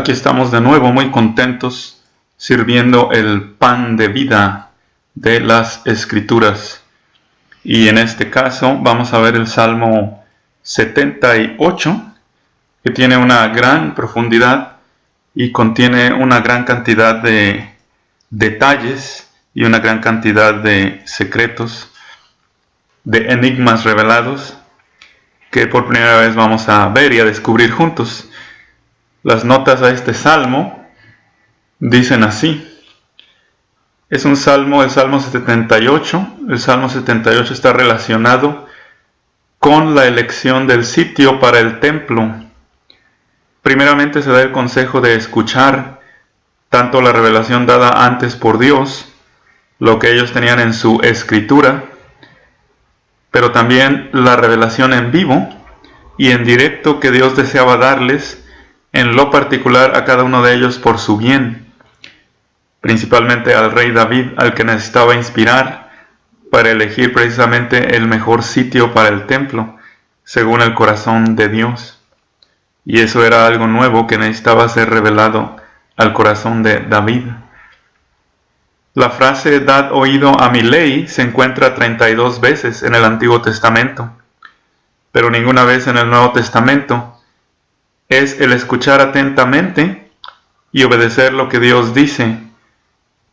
Aquí estamos de nuevo muy contentos sirviendo el pan de vida de las Escrituras. Y en este caso vamos a ver el Salmo 78, que tiene una gran profundidad y contiene una gran cantidad de detalles y una gran cantidad de secretos, de enigmas revelados, que por primera vez vamos a ver y a descubrir juntos. Las notas a este salmo dicen así. Es un salmo, el Salmo 78. El Salmo 78 está relacionado con la elección del sitio para el templo. Primeramente se da el consejo de escuchar tanto la revelación dada antes por Dios, lo que ellos tenían en su escritura, pero también la revelación en vivo y en directo que Dios deseaba darles, en lo particular a cada uno de ellos por su bien, principalmente al rey David, al que necesitaba inspirar para elegir precisamente el mejor sitio para el templo, según el corazón de Dios. Y eso era algo nuevo que necesitaba ser revelado al corazón de David. La frase "dad oído a mi ley" se encuentra 32 veces en el Antiguo Testamento, pero ninguna vez en el Nuevo Testamento. Es el escuchar atentamente y obedecer lo que Dios dice.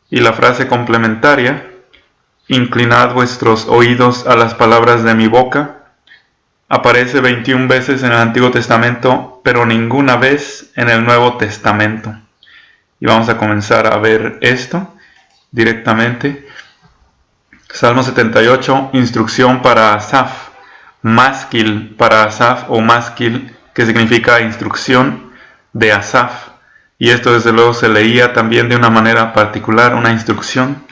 Y la frase complementaria, "inclinad vuestros oídos a las palabras de mi boca", aparece 21 veces en el Antiguo Testamento, pero ninguna vez en el Nuevo Testamento. Y vamos a comenzar a ver esto directamente. Salmo 78, instrucción para Asaf, másquil para Asaf o másquil, que significa instrucción de Asaf. Y esto desde luego se leía también de una manera particular, una instrucción.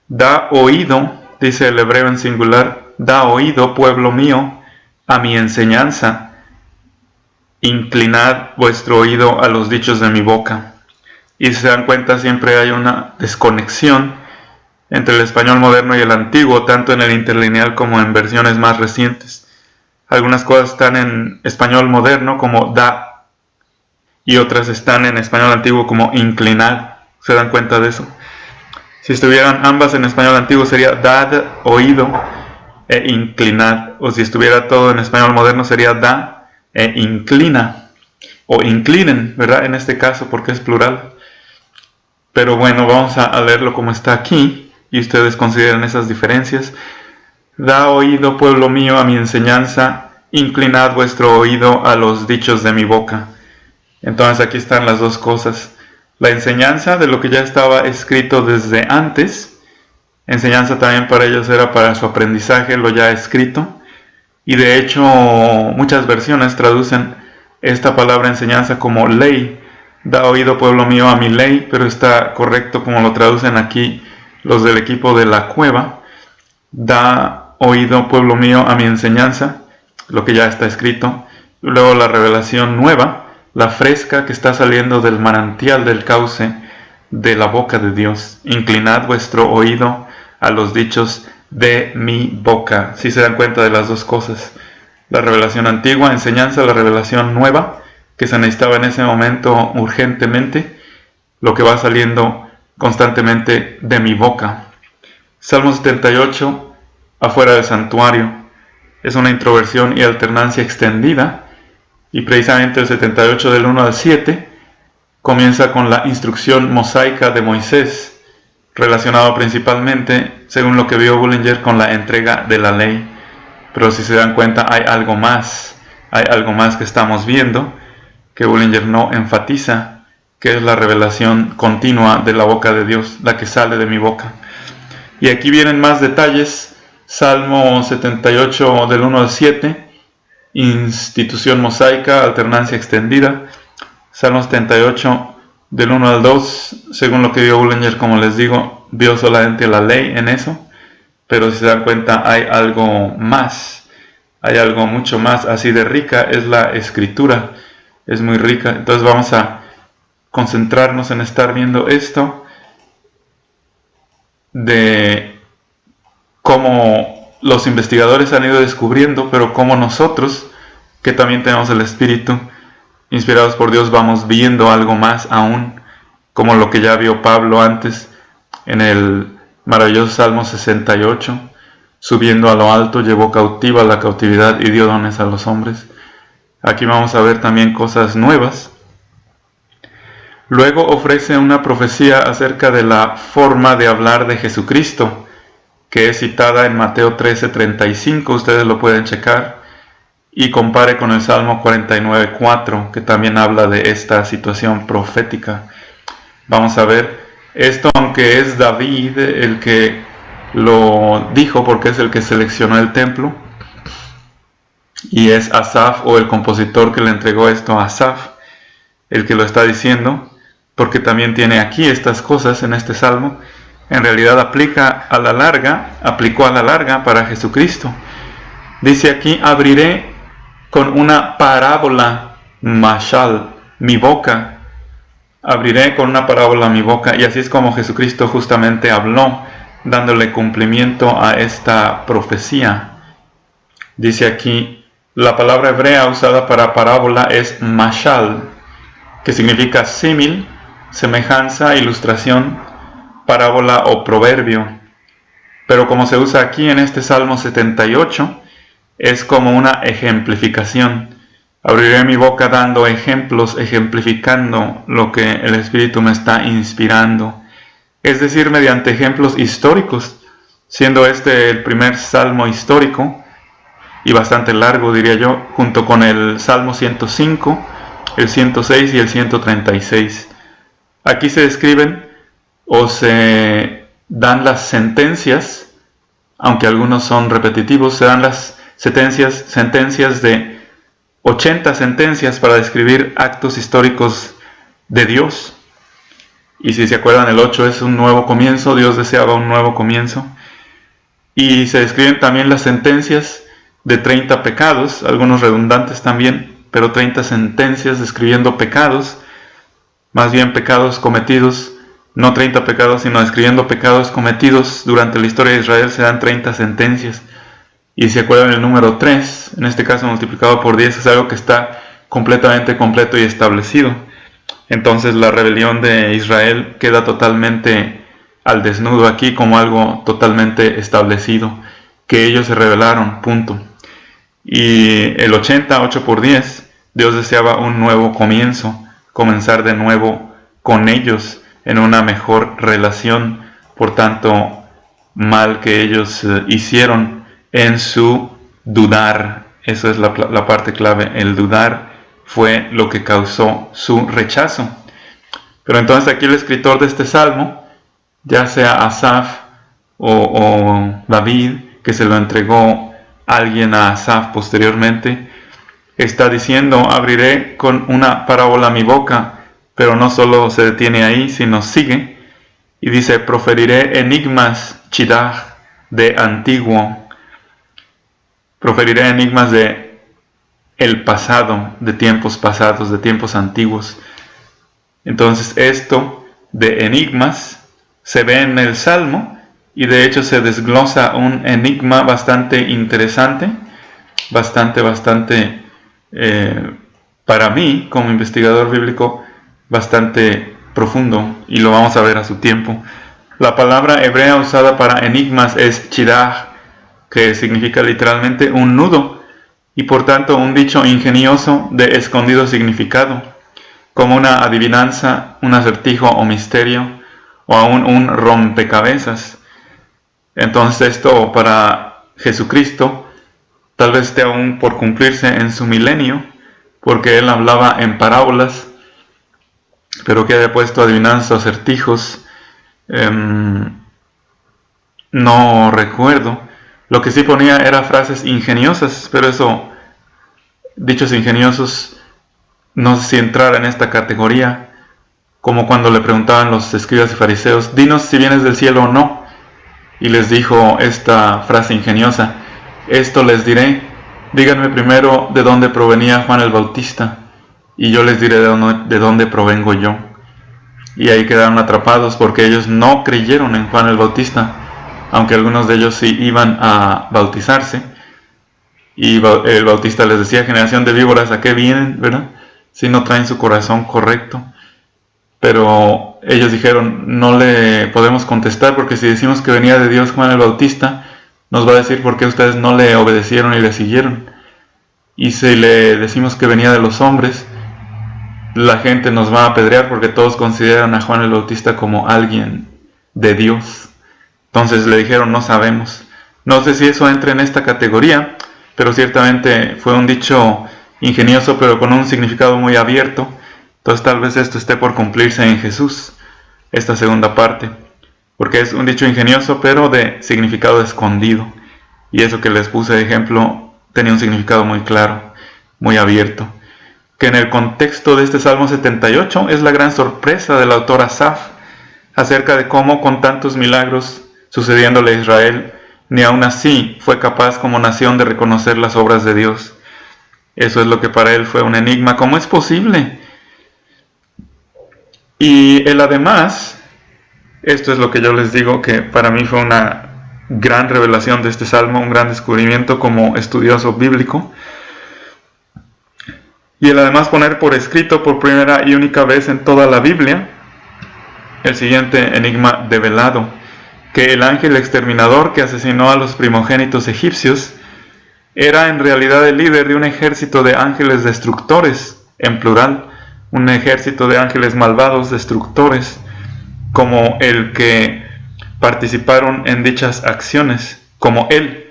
Da oído, dice el hebreo en singular, da oído, pueblo mío, a mi enseñanza. Inclinad vuestro oído a los dichos de mi boca. Y si se dan cuenta, siempre hay una desconexión entre el español moderno y el antiguo, tanto en el interlineal como en versiones más recientes. Algunas cosas están en español moderno como da, y otras están en español antiguo como inclinar. ¿Se dan cuenta de eso? Si estuvieran ambas en español antiguo sería dad, oído, e inclinad. O si estuviera todo en español moderno sería da e inclina. O inclinen, ¿verdad? En este caso, porque es plural. Pero bueno, vamos a leerlo como está aquí, y ustedes consideren esas diferencias. Da oído, pueblo mío, a mi enseñanza, inclinad vuestro oído a los dichos de mi boca. Entonces aquí están las dos cosas. La enseñanza de lo que ya estaba escrito desde antes. Enseñanza también para ellos era para su aprendizaje, lo ya escrito. Y de hecho muchas versiones traducen esta palabra enseñanza como ley. Da oído, pueblo mío, a mi ley, pero está correcto como lo traducen aquí los del equipo de La Cueva. Da oído, pueblo mío, a mi enseñanza, lo que ya está escrito. Luego la revelación nueva, la fresca que está saliendo del manantial, del cauce de la boca de Dios. Inclinad vuestro oído a los dichos de mi boca. Si se dan cuenta de las dos cosas. La revelación antigua, enseñanza, la revelación nueva, que se necesitaba en ese momento urgentemente, lo que va saliendo constantemente de mi boca. Salmo 78, afuera del santuario, es una introversión y alternancia extendida, y precisamente el 78 del 1 al 7 comienza con la instrucción mosaica de Moisés, relacionado principalmente, según lo que vio Bullinger, con la entrega de la ley. Pero si se dan cuenta, hay algo más que estamos viendo, que Bullinger no enfatiza, que es la revelación continua de la boca de Dios, la que sale de mi boca. Y aquí vienen más detalles. Salmo 78 del 1 al 7, institución mosaica, alternancia extendida. Salmo 78 del 1 al 2, según lo que vio Bullinger, como les digo, vio solamente la ley en eso, pero si se dan cuenta hay algo más, hay algo mucho más. Así de rica es la escritura, es muy rica. Entonces vamos a concentrarnos en estar viendo esto, de cómo los investigadores han ido descubriendo, pero cómo nosotros, que también tenemos el Espíritu, inspirados por Dios, vamos viendo algo más aún, como lo que ya vio Pablo antes en el maravilloso Salmo 68, subiendo a lo alto, llevó cautiva la cautividad y dio dones a los hombres. Aquí vamos a ver también cosas nuevas. Luego ofrece una profecía acerca de la forma de hablar de Jesucristo, que es citada en Mateo 13:35, ustedes lo pueden checar, y compare con el Salmo 49:4, que también habla de esta situación profética. Vamos a ver esto, aunque es David el que lo dijo, porque es el que seleccionó el templo, y es Asaf, o el compositor que le entregó esto a Asaf, el que lo está diciendo, porque también tiene aquí estas cosas en este salmo. En realidad aplicó a la larga para Jesucristo. Dice aquí: abriré con una parábola, mashal, mi boca. Abriré con una parábola mi boca. Y así es como Jesucristo justamente habló, dándole cumplimiento a esta profecía. Dice aquí, la palabra hebrea usada para parábola es mashal, que significa símil, semejanza, ilustración, parábola o proverbio. Pero como se usa aquí en este Salmo 78, es como una ejemplificación. Abriré mi boca dando ejemplos, ejemplificando lo que el Espíritu me está inspirando. Es decir, mediante ejemplos históricos, siendo este el primer salmo histórico, y bastante largo diría yo, junto con el Salmo 105, el 106 y el 136. Aquí se describen o se dan las sentencias, aunque algunos son repetitivos, se dan las sentencias de 80 sentencias para describir actos históricos de Dios. Y si se acuerdan, el 8 es un nuevo comienzo, Dios deseaba un nuevo comienzo. Y se describen también las sentencias de 30 pecados, algunos redundantes también, pero 30 sentencias describiendo pecados, más bien pecados cometidos, no 30 pecados, sino describiendo pecados cometidos durante la historia de Israel. Se dan 30 sentencias. Y si se acuerdan, el número 3, en este caso multiplicado por 10, es algo que está completamente completo y establecido. Entonces la rebelión de Israel queda totalmente al desnudo aquí, como algo totalmente establecido, que ellos se rebelaron, punto. Y el 80, 8 por 10, Dios deseaba un nuevo comienzo, comenzar de nuevo con ellos en una mejor relación. Por tanto, mal que ellos hicieron en su dudar. Eso es la parte clave. El dudar fue lo que causó su rechazo. Pero entonces aquí el escritor de este salmo, ya sea Asaf o David, que se lo entregó alguien a Asaf posteriormente, está diciendo: abriré con una parábola mi boca. Pero no solo se detiene ahí, sino sigue y dice: proferiré enigmas, chidaj, de antiguo. Proferiré enigmas de el pasado, de tiempos pasados, de tiempos antiguos. Entonces esto de enigmas se ve en el Salmo, y de hecho se desglosa un enigma bastante interesante, bastante, para mí como investigador bíblico, bastante profundo, y lo vamos a ver a su tiempo. La palabra hebrea usada para enigmas es chidaj, que significa literalmente un nudo, y por tanto un dicho ingenioso de escondido significado, como una adivinanza, un acertijo o misterio, o aún un rompecabezas. Entonces esto para Jesucristo tal vez esté aún por cumplirse en su milenio, porque él hablaba en parábolas, pero que haya puesto adivinanzas o acertijos, no recuerdo. Lo que sí ponía era frases ingeniosas, pero eso, dichos ingeniosos, no sé si entrar en esta categoría, como cuando le preguntaban los escribas y fariseos: dinos si vienes del cielo o no, y les dijo esta frase ingeniosa: esto les diré, díganme primero de dónde provenía Juan el Bautista, y yo les diré de dónde provengo yo. Y ahí quedaron atrapados, porque ellos no creyeron en Juan el Bautista, aunque algunos de ellos sí iban a bautizarse. Y el Bautista les decía: generación de víboras, ¿a qué vienen? ¿Verdad? si no traen su corazón correcto. Pero ellos dijeron, no le podemos contestar porque si decimos que venía de Dios Juan el Bautista, nos va a decir por qué ustedes no le obedecieron y le siguieron. Y si le decimos que venía de los hombres, la gente nos va a apedrear porque todos consideran a Juan el Bautista como alguien de Dios. Entonces le dijeron, no sabemos. No sé si eso entra en esta categoría, pero ciertamente fue un dicho ingenioso, pero con un significado muy abierto. Entonces tal vez esto esté por cumplirse en Jesús, esta segunda parte, porque es un dicho ingenioso, pero de significado escondido. Y eso que les puse de ejemplo tenía un significado muy claro, muy abierto. Que en el contexto de este Salmo 78 es la gran sorpresa del autor Asaf acerca de cómo con tantos milagros sucediéndole a Israel, ni aun así fue capaz como nación de reconocer las obras de Dios. Eso es lo que para él fue un enigma. ¿Cómo es posible? Y él además, esto es lo que yo les digo, que para mí fue una gran revelación de este Salmo, un gran descubrimiento como estudioso bíblico. Y él además poner por escrito por primera y única vez en toda la Biblia el siguiente enigma develado, que el ángel exterminador que asesinó a los primogénitos egipcios era en realidad el líder de un ejército de ángeles destructores, en plural, un ejército de ángeles malvados destructores, como el que participaron en dichas acciones, como él,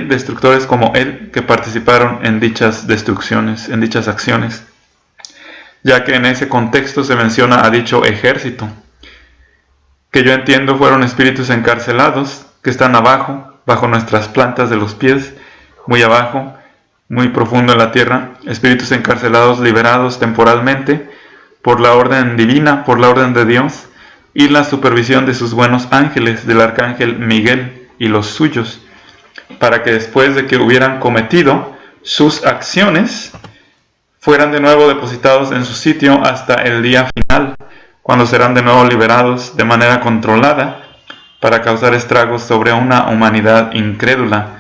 destructores como él, que participaron en dichas destrucciones, en dichas acciones, ya que en ese contexto se menciona a dicho ejército, que yo entiendo fueron espíritus encarcelados, que están abajo, bajo nuestras plantas de los pies, muy abajo, muy profundo en la tierra, espíritus encarcelados liberados temporalmente por la orden divina, por la orden de Dios, y la supervisión de sus buenos ángeles, del arcángel Miguel y los suyos, para que después de que hubieran cometido sus acciones, fueran de nuevo depositados en su sitio hasta el día final, cuando serán de nuevo liberados de manera controlada para causar estragos sobre una humanidad incrédula.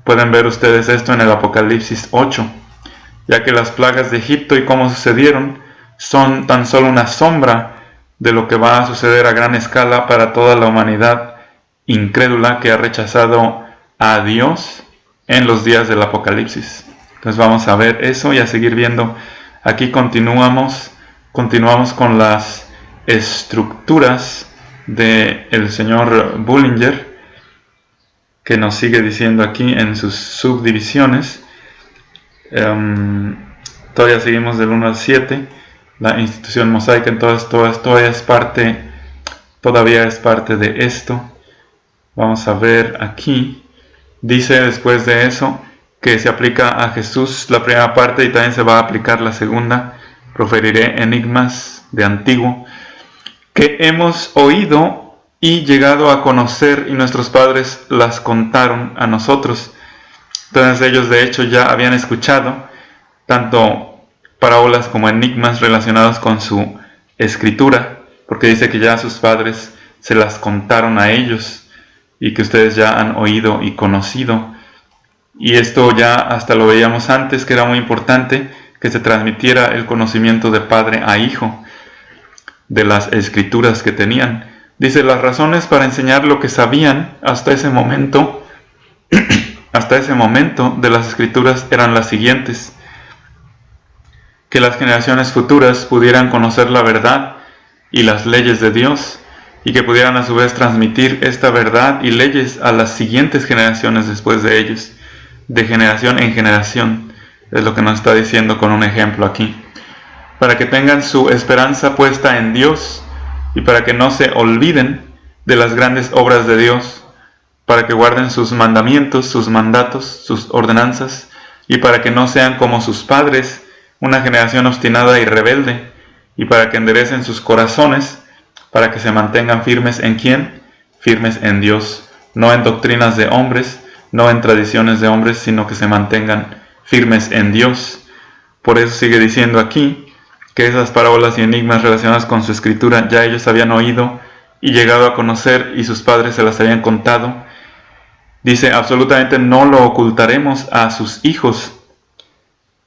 Pueden ver ustedes esto en el Apocalipsis 8, ya que las plagas de Egipto y cómo sucedieron son tan solo una sombra de lo que va a suceder a gran escala para toda la humanidad incrédula que ha rechazado a Dios en los días del Apocalipsis. Entonces vamos a ver eso y a seguir viendo. Aquí continuamos con las estructuras del señor Bullinger, que nos sigue diciendo aquí en sus subdivisiones. Todavía seguimos del 1 al 7. La institución mosaica, entonces todavía es parte de esto. Vamos a ver aquí. Dice después de eso que se aplica a Jesús la primera parte y también se va a aplicar la segunda. Proferiré enigmas de antiguo que hemos oído y llegado a conocer, y nuestros padres las contaron a nosotros. Entonces ellos de hecho ya habían escuchado tanto parábolas como enigmas relacionados con su escritura, porque dice que ya sus padres se las contaron a ellos y que ustedes ya han oído y conocido. Y esto ya hasta lo veíamos antes, que era muy importante que se transmitiera el conocimiento de padre a hijo de las escrituras que tenían. Dice, las razones para enseñar lo que sabían hasta ese momento de las escrituras eran las siguientes: que las generaciones futuras pudieran conocer la verdad y las leyes de Dios, y que pudieran a su vez transmitir esta verdad y leyes a las siguientes generaciones después de ellos, de generación en generación. Es lo que nos está diciendo con un ejemplo aquí. Para que tengan su esperanza puesta en Dios y para que no se olviden de las grandes obras de Dios, para que guarden sus mandamientos, sus mandatos, sus ordenanzas, y para que no sean como sus padres, una generación obstinada y rebelde, y para que enderecen sus corazones, para que se mantengan firmes en ¿quién? Firmes en Dios, no en doctrinas de hombres, no en tradiciones de hombres, sino que se mantengan firmes en Dios. Por eso sigue diciendo aquí que esas parábolas y enigmas relacionadas con su escritura ya ellos habían oído y llegado a conocer, y sus padres se las habían contado. Dice, absolutamente no lo ocultaremos a sus hijos,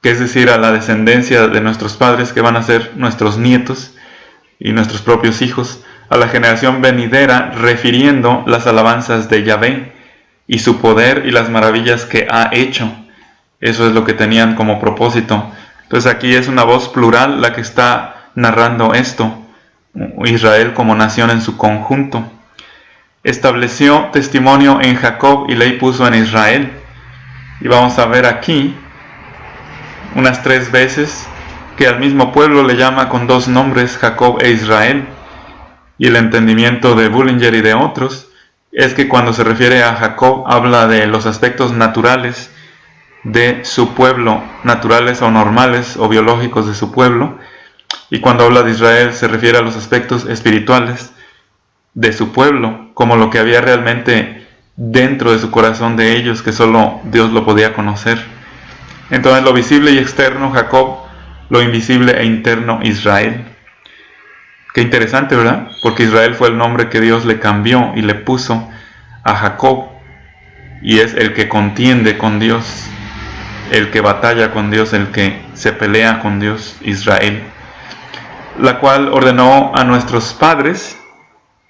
que es decir, a la descendencia de nuestros padres que van a ser nuestros nietos y nuestros propios hijos, a la generación venidera, refiriendo las alabanzas de Yahvé y su poder y las maravillas que ha hecho. Eso es lo que tenían como propósito. Entonces aquí es una voz plural la que está narrando esto. Israel como nación en su conjunto. Estableció testimonio en Jacob y ley puso en Israel. Y vamos a ver aquí unas 3 veces que al mismo pueblo le llama con 2 nombres, Jacob e Israel. Y el entendimiento de Bullinger y de otros es que cuando se refiere a Jacob habla de los aspectos naturales de su pueblo, naturales o normales o biológicos de su pueblo, y cuando habla de Israel se refiere a los aspectos espirituales de su pueblo, como lo que había realmente dentro de su corazón de ellos, que solo Dios lo podía conocer. Entonces lo visible y externo Jacob, lo invisible e interno Israel. Qué interesante, ¿verdad? Porque Israel fue el nombre que Dios le cambió y le puso a Jacob, y es el que contiende con Dios, el que batalla con Dios, el que se pelea con Dios, Israel, la cual ordenó a nuestros padres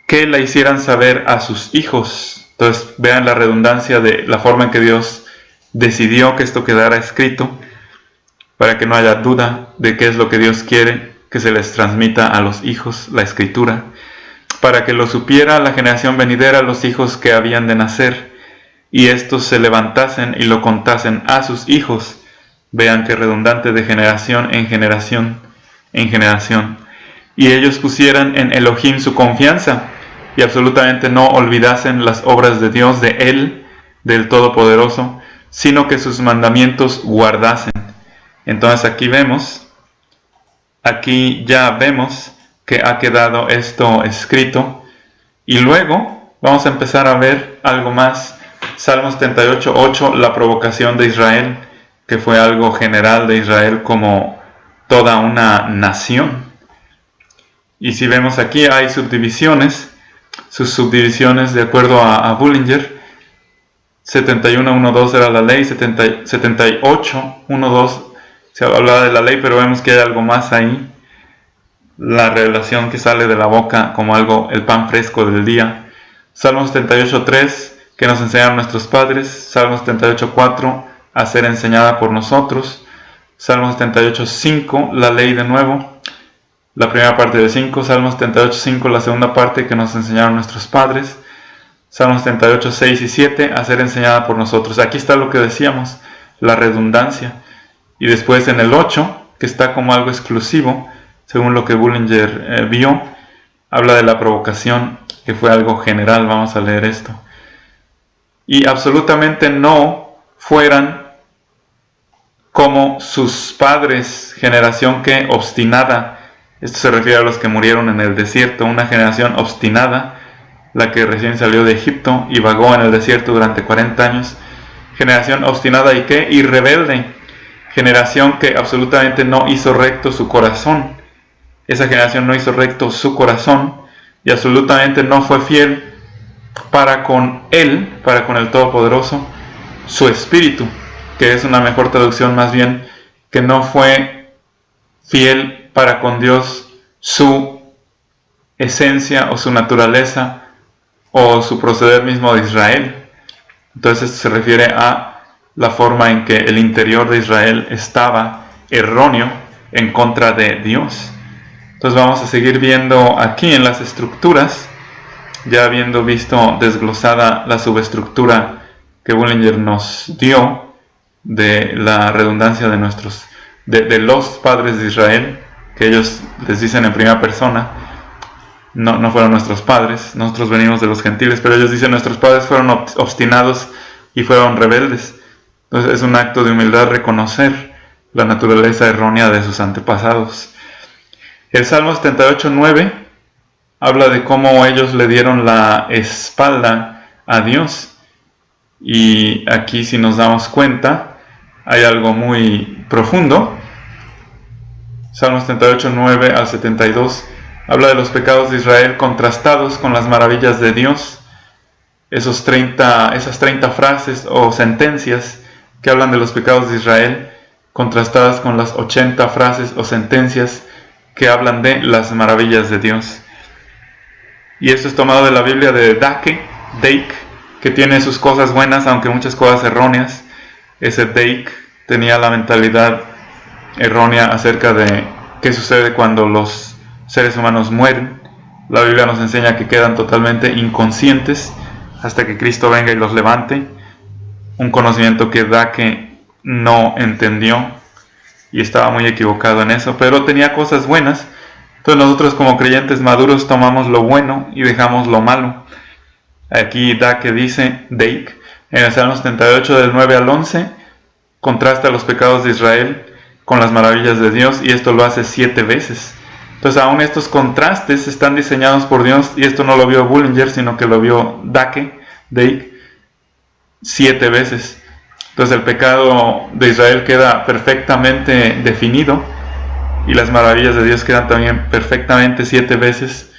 que la hicieran saber a sus hijos. Entonces vean la redundancia de la forma en que Dios decidió que esto quedara escrito, para que no haya duda de qué es lo que Dios quiere que se les transmita a los hijos, la escritura, para que lo supiera la generación venidera, los hijos que habían de nacer, y estos se levantasen y lo contasen a sus hijos. Vean que redundante, de generación en generación en generación. Y ellos pusieran en Elohim su confianza, y absolutamente no olvidasen las obras de Dios, de Él, del Todopoderoso, sino que sus mandamientos guardasen. Entonces aquí ya vemos que ha quedado esto escrito. Y luego vamos a empezar a ver algo más. Salmos 78:8, la provocación de Israel, que fue algo general de Israel como toda una nación. Y si vemos aquí hay subdivisiones, sus subdivisiones de acuerdo a Bullinger. 71.1.2 era la ley, 78.1.2 se hablaba de la ley, pero vemos que hay algo más ahí. La revelación que sale de la boca como algo, el pan fresco del día. Salmos 78.3, que nos enseñaron nuestros padres. Salmos 78.4, a ser enseñada por nosotros. Salmos 78.5, la ley de nuevo, la primera parte de 5. Salmos 78.5, la segunda parte, que nos enseñaron nuestros padres. Salmos 78.6 y 7, a ser enseñada por nosotros. Aquí está lo que decíamos, la redundancia. Y después en el 8, que está como algo exclusivo, según lo que Bullinger vio, habla de la provocación, que fue algo general. Vamos a leer esto. Y absolutamente no fueran como sus padres, generación que obstinada. Esto se refiere a los que murieron en el desierto, una generación obstinada, la que recién salió de Egipto y vagó en el desierto durante 40 años. Generación obstinada y ¿qué? Y rebelde. Generación que absolutamente no hizo recto su corazón. Esa generación no hizo recto su corazón y absolutamente no fue fiel para con Él, para con el Todopoderoso, su espíritu, que es una mejor traducción más bien, que no fue fiel para con Dios su esencia o su naturaleza o su proceder mismo de Israel. Entonces esto se refiere a la forma en que el interior de Israel estaba erróneo en contra de Dios. Entonces vamos a seguir viendo aquí en las estructuras, ya habiendo visto desglosada la subestructura que Bullinger nos dio de la redundancia de los padres de Israel, que ellos les dicen en primera persona. No fueron nuestros padres, nosotros venimos de los gentiles, pero ellos dicen nuestros padres fueron obstinados y fueron rebeldes. Entonces es un acto de humildad reconocer la naturaleza errónea de sus antepasados. El Salmo 78.9 habla de cómo ellos le dieron la espalda a Dios. Y aquí, si nos damos cuenta, hay algo muy profundo. Salmos 78.9 al 72 habla de los pecados de Israel contrastados con las maravillas de Dios. Esas 30 frases o sentencias que hablan de los pecados de Israel contrastadas con las 80 frases o sentencias que hablan de las maravillas de Dios. Y esto es tomado de la Biblia de Dake, que tiene sus cosas buenas, aunque muchas cosas erróneas. Ese Dake tenía la mentalidad errónea acerca de qué sucede cuando los seres humanos mueren. La Biblia nos enseña que quedan totalmente inconscientes hasta que Cristo venga y los levante. Un conocimiento que Dake no entendió y estaba muy equivocado en eso, pero tenía cosas buenas. Entonces nosotros como creyentes maduros tomamos lo bueno y dejamos lo malo. Aquí Dake dice, en el Salmo 78 del 9 al 11, contrasta los pecados de Israel con las maravillas de Dios, y esto lo hace 7 veces. Entonces aún estos contrastes están diseñados por Dios, y esto no lo vio Bullinger, sino que lo vio Dake 7 veces. Entonces el pecado de Israel queda perfectamente definido, y las maravillas de Dios quedan también perfectamente 7 veces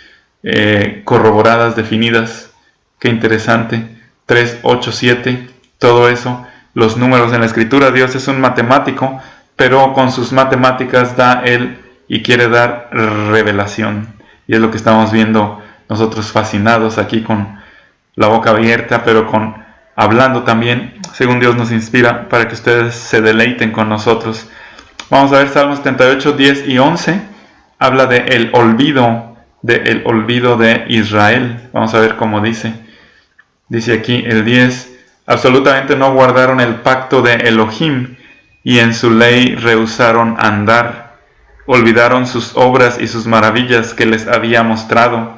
corroboradas, definidas. Qué interesante. 3, 8, 7, todo eso, los números en la Escritura. Dios es un matemático, pero con sus matemáticas da Él y quiere dar revelación. Y es lo que estamos viendo nosotros, fascinados aquí con la boca abierta, pero hablando también, según Dios nos inspira, para que ustedes se deleiten con nosotros. Vamos a ver Salmos 78, 10 y 11. Habla de el olvido de Israel. Vamos a ver cómo dice. Dice aquí el 10. Absolutamente no guardaron el pacto de Elohim, y en su ley rehusaron andar. Olvidaron sus obras y sus maravillas que les había mostrado.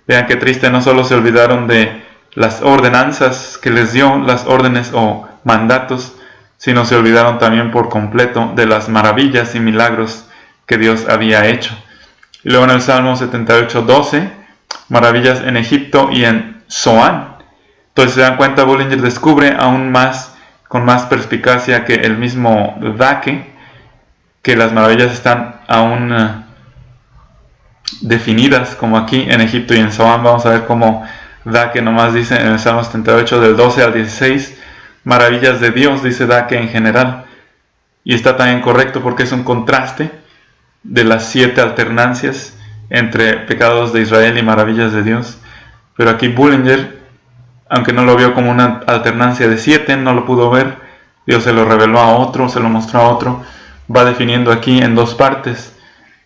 Vean qué triste, no solo se olvidaron de las ordenanzas que les dio, las órdenes o mandatos, sino se olvidaron también por completo de las maravillas y milagros que Dios había hecho. Y luego en el Salmo 78, 12, maravillas en Egipto y en Zoán. Entonces se dan cuenta, Bullinger descubre aún más, con más perspicacia que el mismo Dake, que las maravillas están aún definidas, como aquí en Egipto y en Zoán. Vamos a ver cómo Dake nomás dice en el Salmo 78 del 12 al 16, maravillas de Dios, dice Dake en general. Y está también correcto porque es un contraste de las 7 alternancias entre pecados de Israel y maravillas de Dios. Pero aquí Bullinger, aunque no lo vio como una alternancia de 7, no lo pudo ver. Dios se lo reveló a otro, se lo mostró a otro. Va definiendo aquí en 2 partes.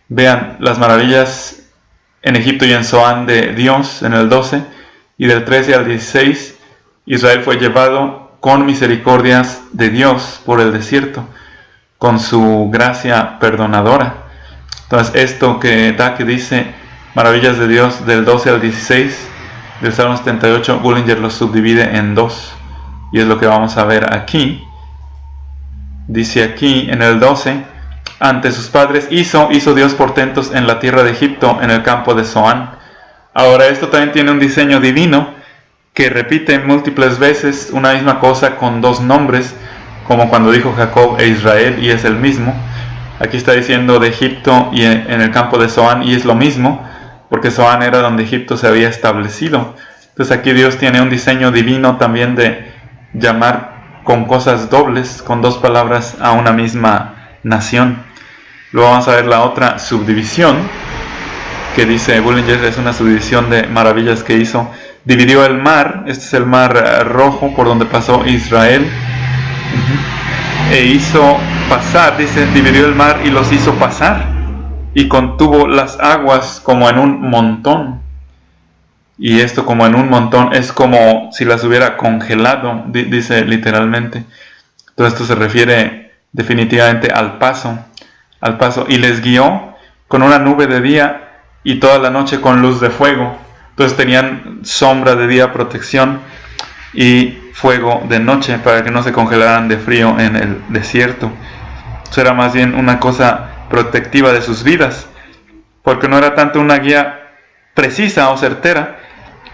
Vean las maravillas en Egipto y en Zoán de Dios en el 12, y del 13 al 16, Israel fue llevado con misericordias de Dios por el desierto, con su gracia perdonadora. Entonces esto que Dake dice, maravillas de Dios del 12 al 16 del Salmo 78, Bullinger lo subdivide en 2, y es lo que vamos a ver aquí. Dice aquí en el 12, ante sus padres hizo Dios portentos en la tierra de Egipto, en el campo de Zoán. Ahora esto también tiene un diseño divino, que repite múltiples veces una misma cosa con 2 nombres, como cuando dijo Jacob e Israel, y es el mismo. Aquí está diciendo de Egipto y en el campo de Zoán, y es lo mismo, porque Zoán era donde Egipto se había establecido. Entonces aquí Dios tiene un diseño divino también de llamar con cosas dobles, con 2 palabras, a una misma nación. Luego vamos a ver la otra subdivisión, que dice Bullinger, es una subdivisión de maravillas que hizo. Dividió el mar, este es el mar rojo por donde pasó Israel, e hizo pasar, dice, dividió el mar y los hizo pasar, y contuvo las aguas como en un montón. Y esto como en un montón es como si las hubiera congelado, dice literalmente. Todo esto se refiere definitivamente al paso. Y les guió con una nube de día y toda la noche con luz de fuego. Entonces tenían sombra de día, protección, y fuego de noche para que no se congelaran de frío en el desierto. Eso era más bien una cosa protectiva de sus vidas, porque no era tanto una guía precisa o certera.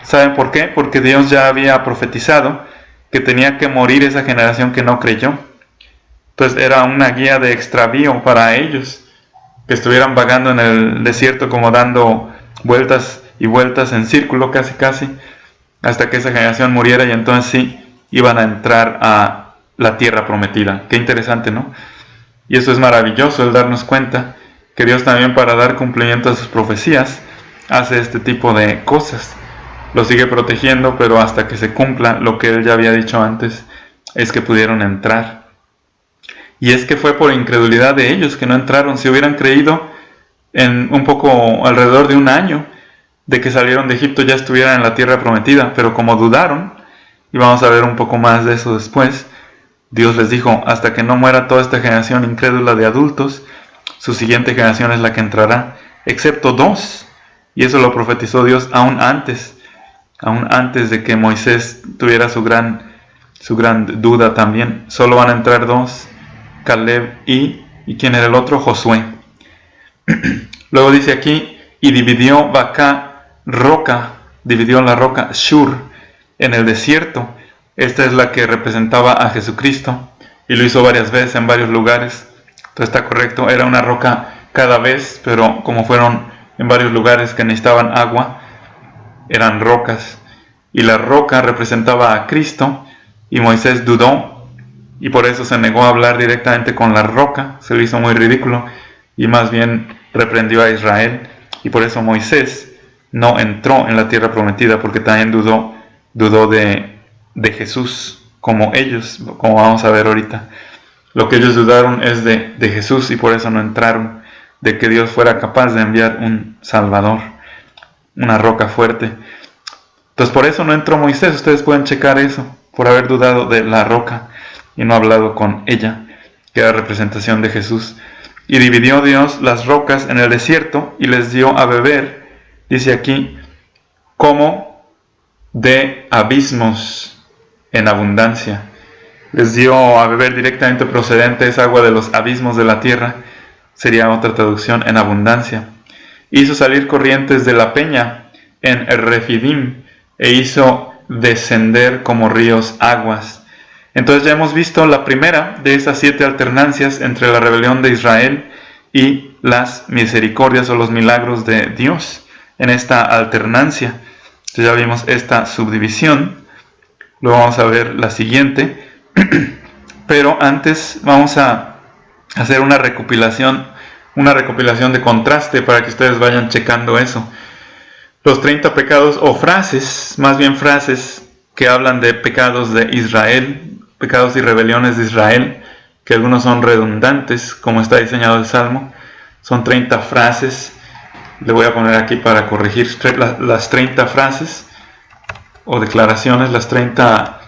¿Saben por qué? Porque Dios ya había profetizado que tenía que morir esa generación que no creyó. Entonces era una guía de extravío para ellos, que estuvieran vagando en el desierto como dando vueltas y vueltas en círculo casi, hasta que esa generación muriera, y entonces sí iban a entrar a la tierra prometida. Qué interesante, ¿no? Y eso es maravilloso, el darnos cuenta que Dios también, para dar cumplimiento a sus profecías, hace este tipo de cosas. Lo sigue protegiendo, pero hasta que se cumpla lo que Él ya había dicho antes, es que pudieron entrar. Y es que fue por incredulidad de ellos que no entraron. Si hubieran creído, en un poco alrededor de un año de que salieron de Egipto, ya estuvieran en la tierra prometida. Pero como dudaron, y vamos a ver un poco más de eso después, Dios les dijo: hasta que no muera toda esta generación incrédula de adultos, su siguiente generación es la que entrará, excepto 2. Y eso lo profetizó Dios aún antes de que Moisés tuviera su gran duda también. Solo van a entrar 2, Caleb y ¿quién era el otro? Josué. Luego dice aquí: y dividió Bacá dividió la roca Shur en el desierto. Esta es la que representaba a Jesucristo, y lo hizo varias veces en varios lugares. Entonces está correcto, era una roca cada vez, pero como fueron en varios lugares que necesitaban agua, eran rocas. Y la roca representaba a Cristo, y Moisés dudó, y por eso se negó a hablar directamente con la roca. Se le hizo muy ridículo, y más bien reprendió a Israel. Y por eso Moisés no entró en la tierra prometida, porque también dudó de Jesús, como ellos, como vamos a ver ahorita. Lo que ellos dudaron es de Jesús, y por eso no entraron, de que Dios fuera capaz de enviar un Salvador, una roca fuerte. Entonces por eso no entró Moisés. Ustedes pueden checar eso, por haber dudado de la roca y no hablado con ella, que era representación de Jesús. Y dividió Dios las rocas en el desierto y les dio a beber, dice aquí, como de abismos en abundancia. Les dio a beber directamente procedente esa agua de los abismos de la tierra, sería otra traducción, en abundancia. Hizo salir corrientes de la peña en Refidim, e hizo descender como ríos aguas. Entonces ya hemos visto la primera de esas 7 alternancias entre la rebelión de Israel y las misericordias o los milagros de Dios en esta alternancia. Entonces ya vimos esta subdivisión. Luego vamos a ver la siguiente. Pero antes vamos a hacer una recopilación de contraste para que ustedes vayan checando eso. Los 30 pecados o frases, más bien frases que hablan de pecados de Israel, pecados y rebeliones de Israel, que algunos son redundantes, como está diseñado el Salmo. Son 30 frases. Le voy a poner aquí para corregir las 30 frases o declaraciones, las 30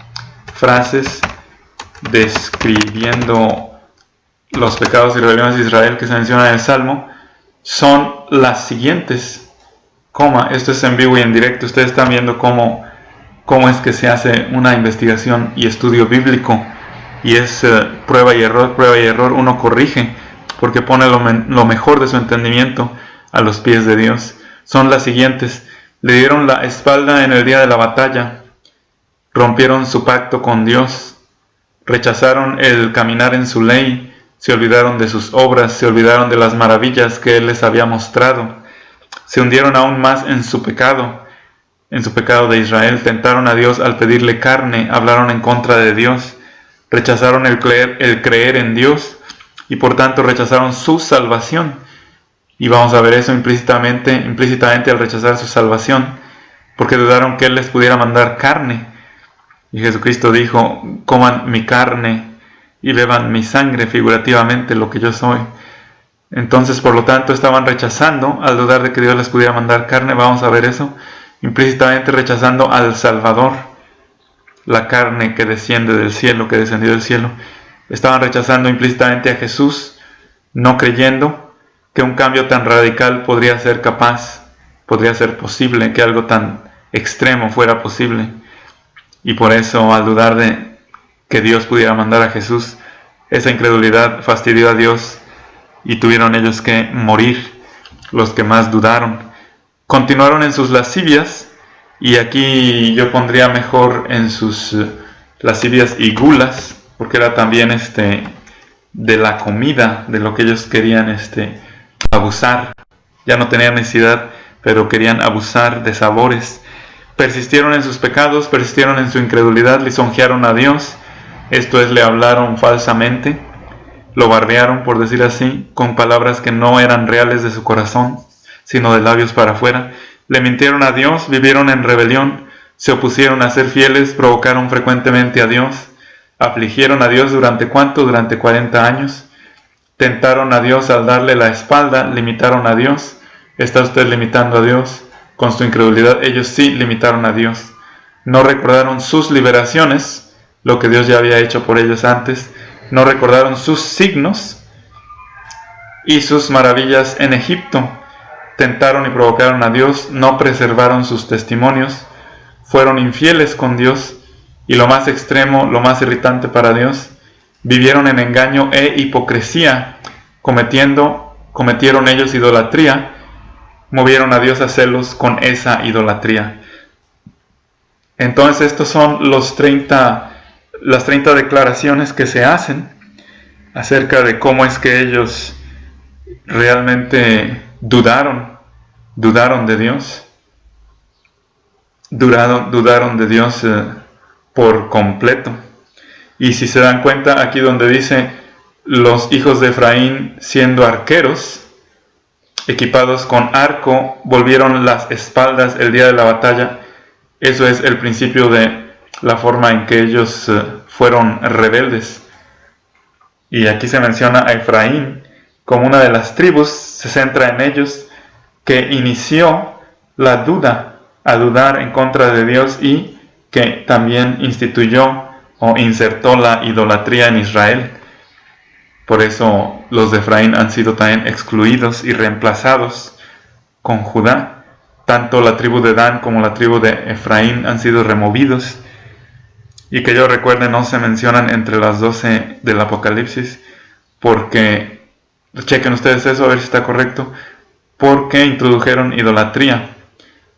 frases describiendo los pecados y rebeliones de Israel que se mencionan en el Salmo, son las siguientes. Esto es en vivo y en directo. Ustedes están viendo cómo es que se hace una investigación y estudio bíblico, y es prueba y error. Uno corrige porque pone lo mejor de su entendimiento a los pies de Dios. Son las siguientes: le dieron la espalda en el día de la batalla, rompieron su pacto con Dios, rechazaron el caminar en su ley, se olvidaron de sus obras, se olvidaron de las maravillas que Él les había mostrado, se hundieron aún más en su pecado de Israel, tentaron a Dios al pedirle carne, hablaron en contra de Dios, rechazaron el creer en Dios, y por tanto rechazaron su salvación. Y vamos a ver eso implícitamente al rechazar su salvación, porque dudaron que Él les pudiera mandar carne. Y Jesucristo dijo: coman mi carne y beban mi sangre, figurativamente lo que yo soy. Entonces, por lo tanto, estaban rechazando, al dudar de que Dios les pudiera mandar carne. Vamos a ver eso, implícitamente rechazando al Salvador, la carne que descendió del cielo. Estaban rechazando implícitamente a Jesús, no creyendo que un cambio tan radical podría ser posible, que algo tan extremo fuera posible. Y por eso, al dudar de que Dios pudiera mandar a Jesús, esa incredulidad fastidió a Dios, y tuvieron ellos que morir, los que más dudaron. Continuaron en sus lascivias, y aquí yo pondría mejor en sus lascivias y gulas, porque era también de la comida, de lo que ellos querían abusar. Ya no tenían necesidad, pero querían abusar de sabores. Persistieron en sus pecados, persistieron en su incredulidad, lisonjearon a Dios, esto es, le hablaron falsamente, lo bardearon, por decir así, con palabras que no eran reales de su corazón, sino de labios para afuera. Le mintieron a Dios, vivieron en rebelión, se opusieron a ser fieles, provocaron frecuentemente a Dios, afligieron a Dios durante ¿cuánto? Durante 40 años. Tentaron a Dios al darle la espalda, limitaron a Dios. ¿Está usted limitando a Dios? Con su incredulidad, ellos sí limitaron a Dios. No recordaron sus liberaciones, lo que Dios ya había hecho por ellos antes. No recordaron sus signos y sus maravillas en Egipto. Tentaron y provocaron a Dios, no preservaron sus testimonios, fueron infieles con Dios, y lo más extremo, lo más irritante para Dios, vivieron en engaño e hipocresía, cometieron ellos idolatría, movieron a Dios a celos con esa idolatría. Entonces estos son las 30 declaraciones que se hacen acerca de cómo es que ellos realmente dudaron de Dios, dudaron de Dios por completo. Y si se dan cuenta, aquí donde dice los hijos de Efraín siendo arqueros, equipados con arco, volvieron las espaldas el día de la batalla. Eso es el principio de la forma en que ellos fueron rebeldes. Y aquí se menciona a Efraín como una de las tribus, se centra en ellos, que inició la duda, a dudar en contra de Dios, y que también instituyó o insertó la idolatría en Israel. Por eso los de Efraín han sido también excluidos y reemplazados con Judá. Tanto la tribu de Dan como la tribu de Efraín han sido removidos. Y que yo recuerde, no se mencionan entre las 12 del Apocalipsis, porque, chequen ustedes eso a ver si está correcto, porque introdujeron idolatría.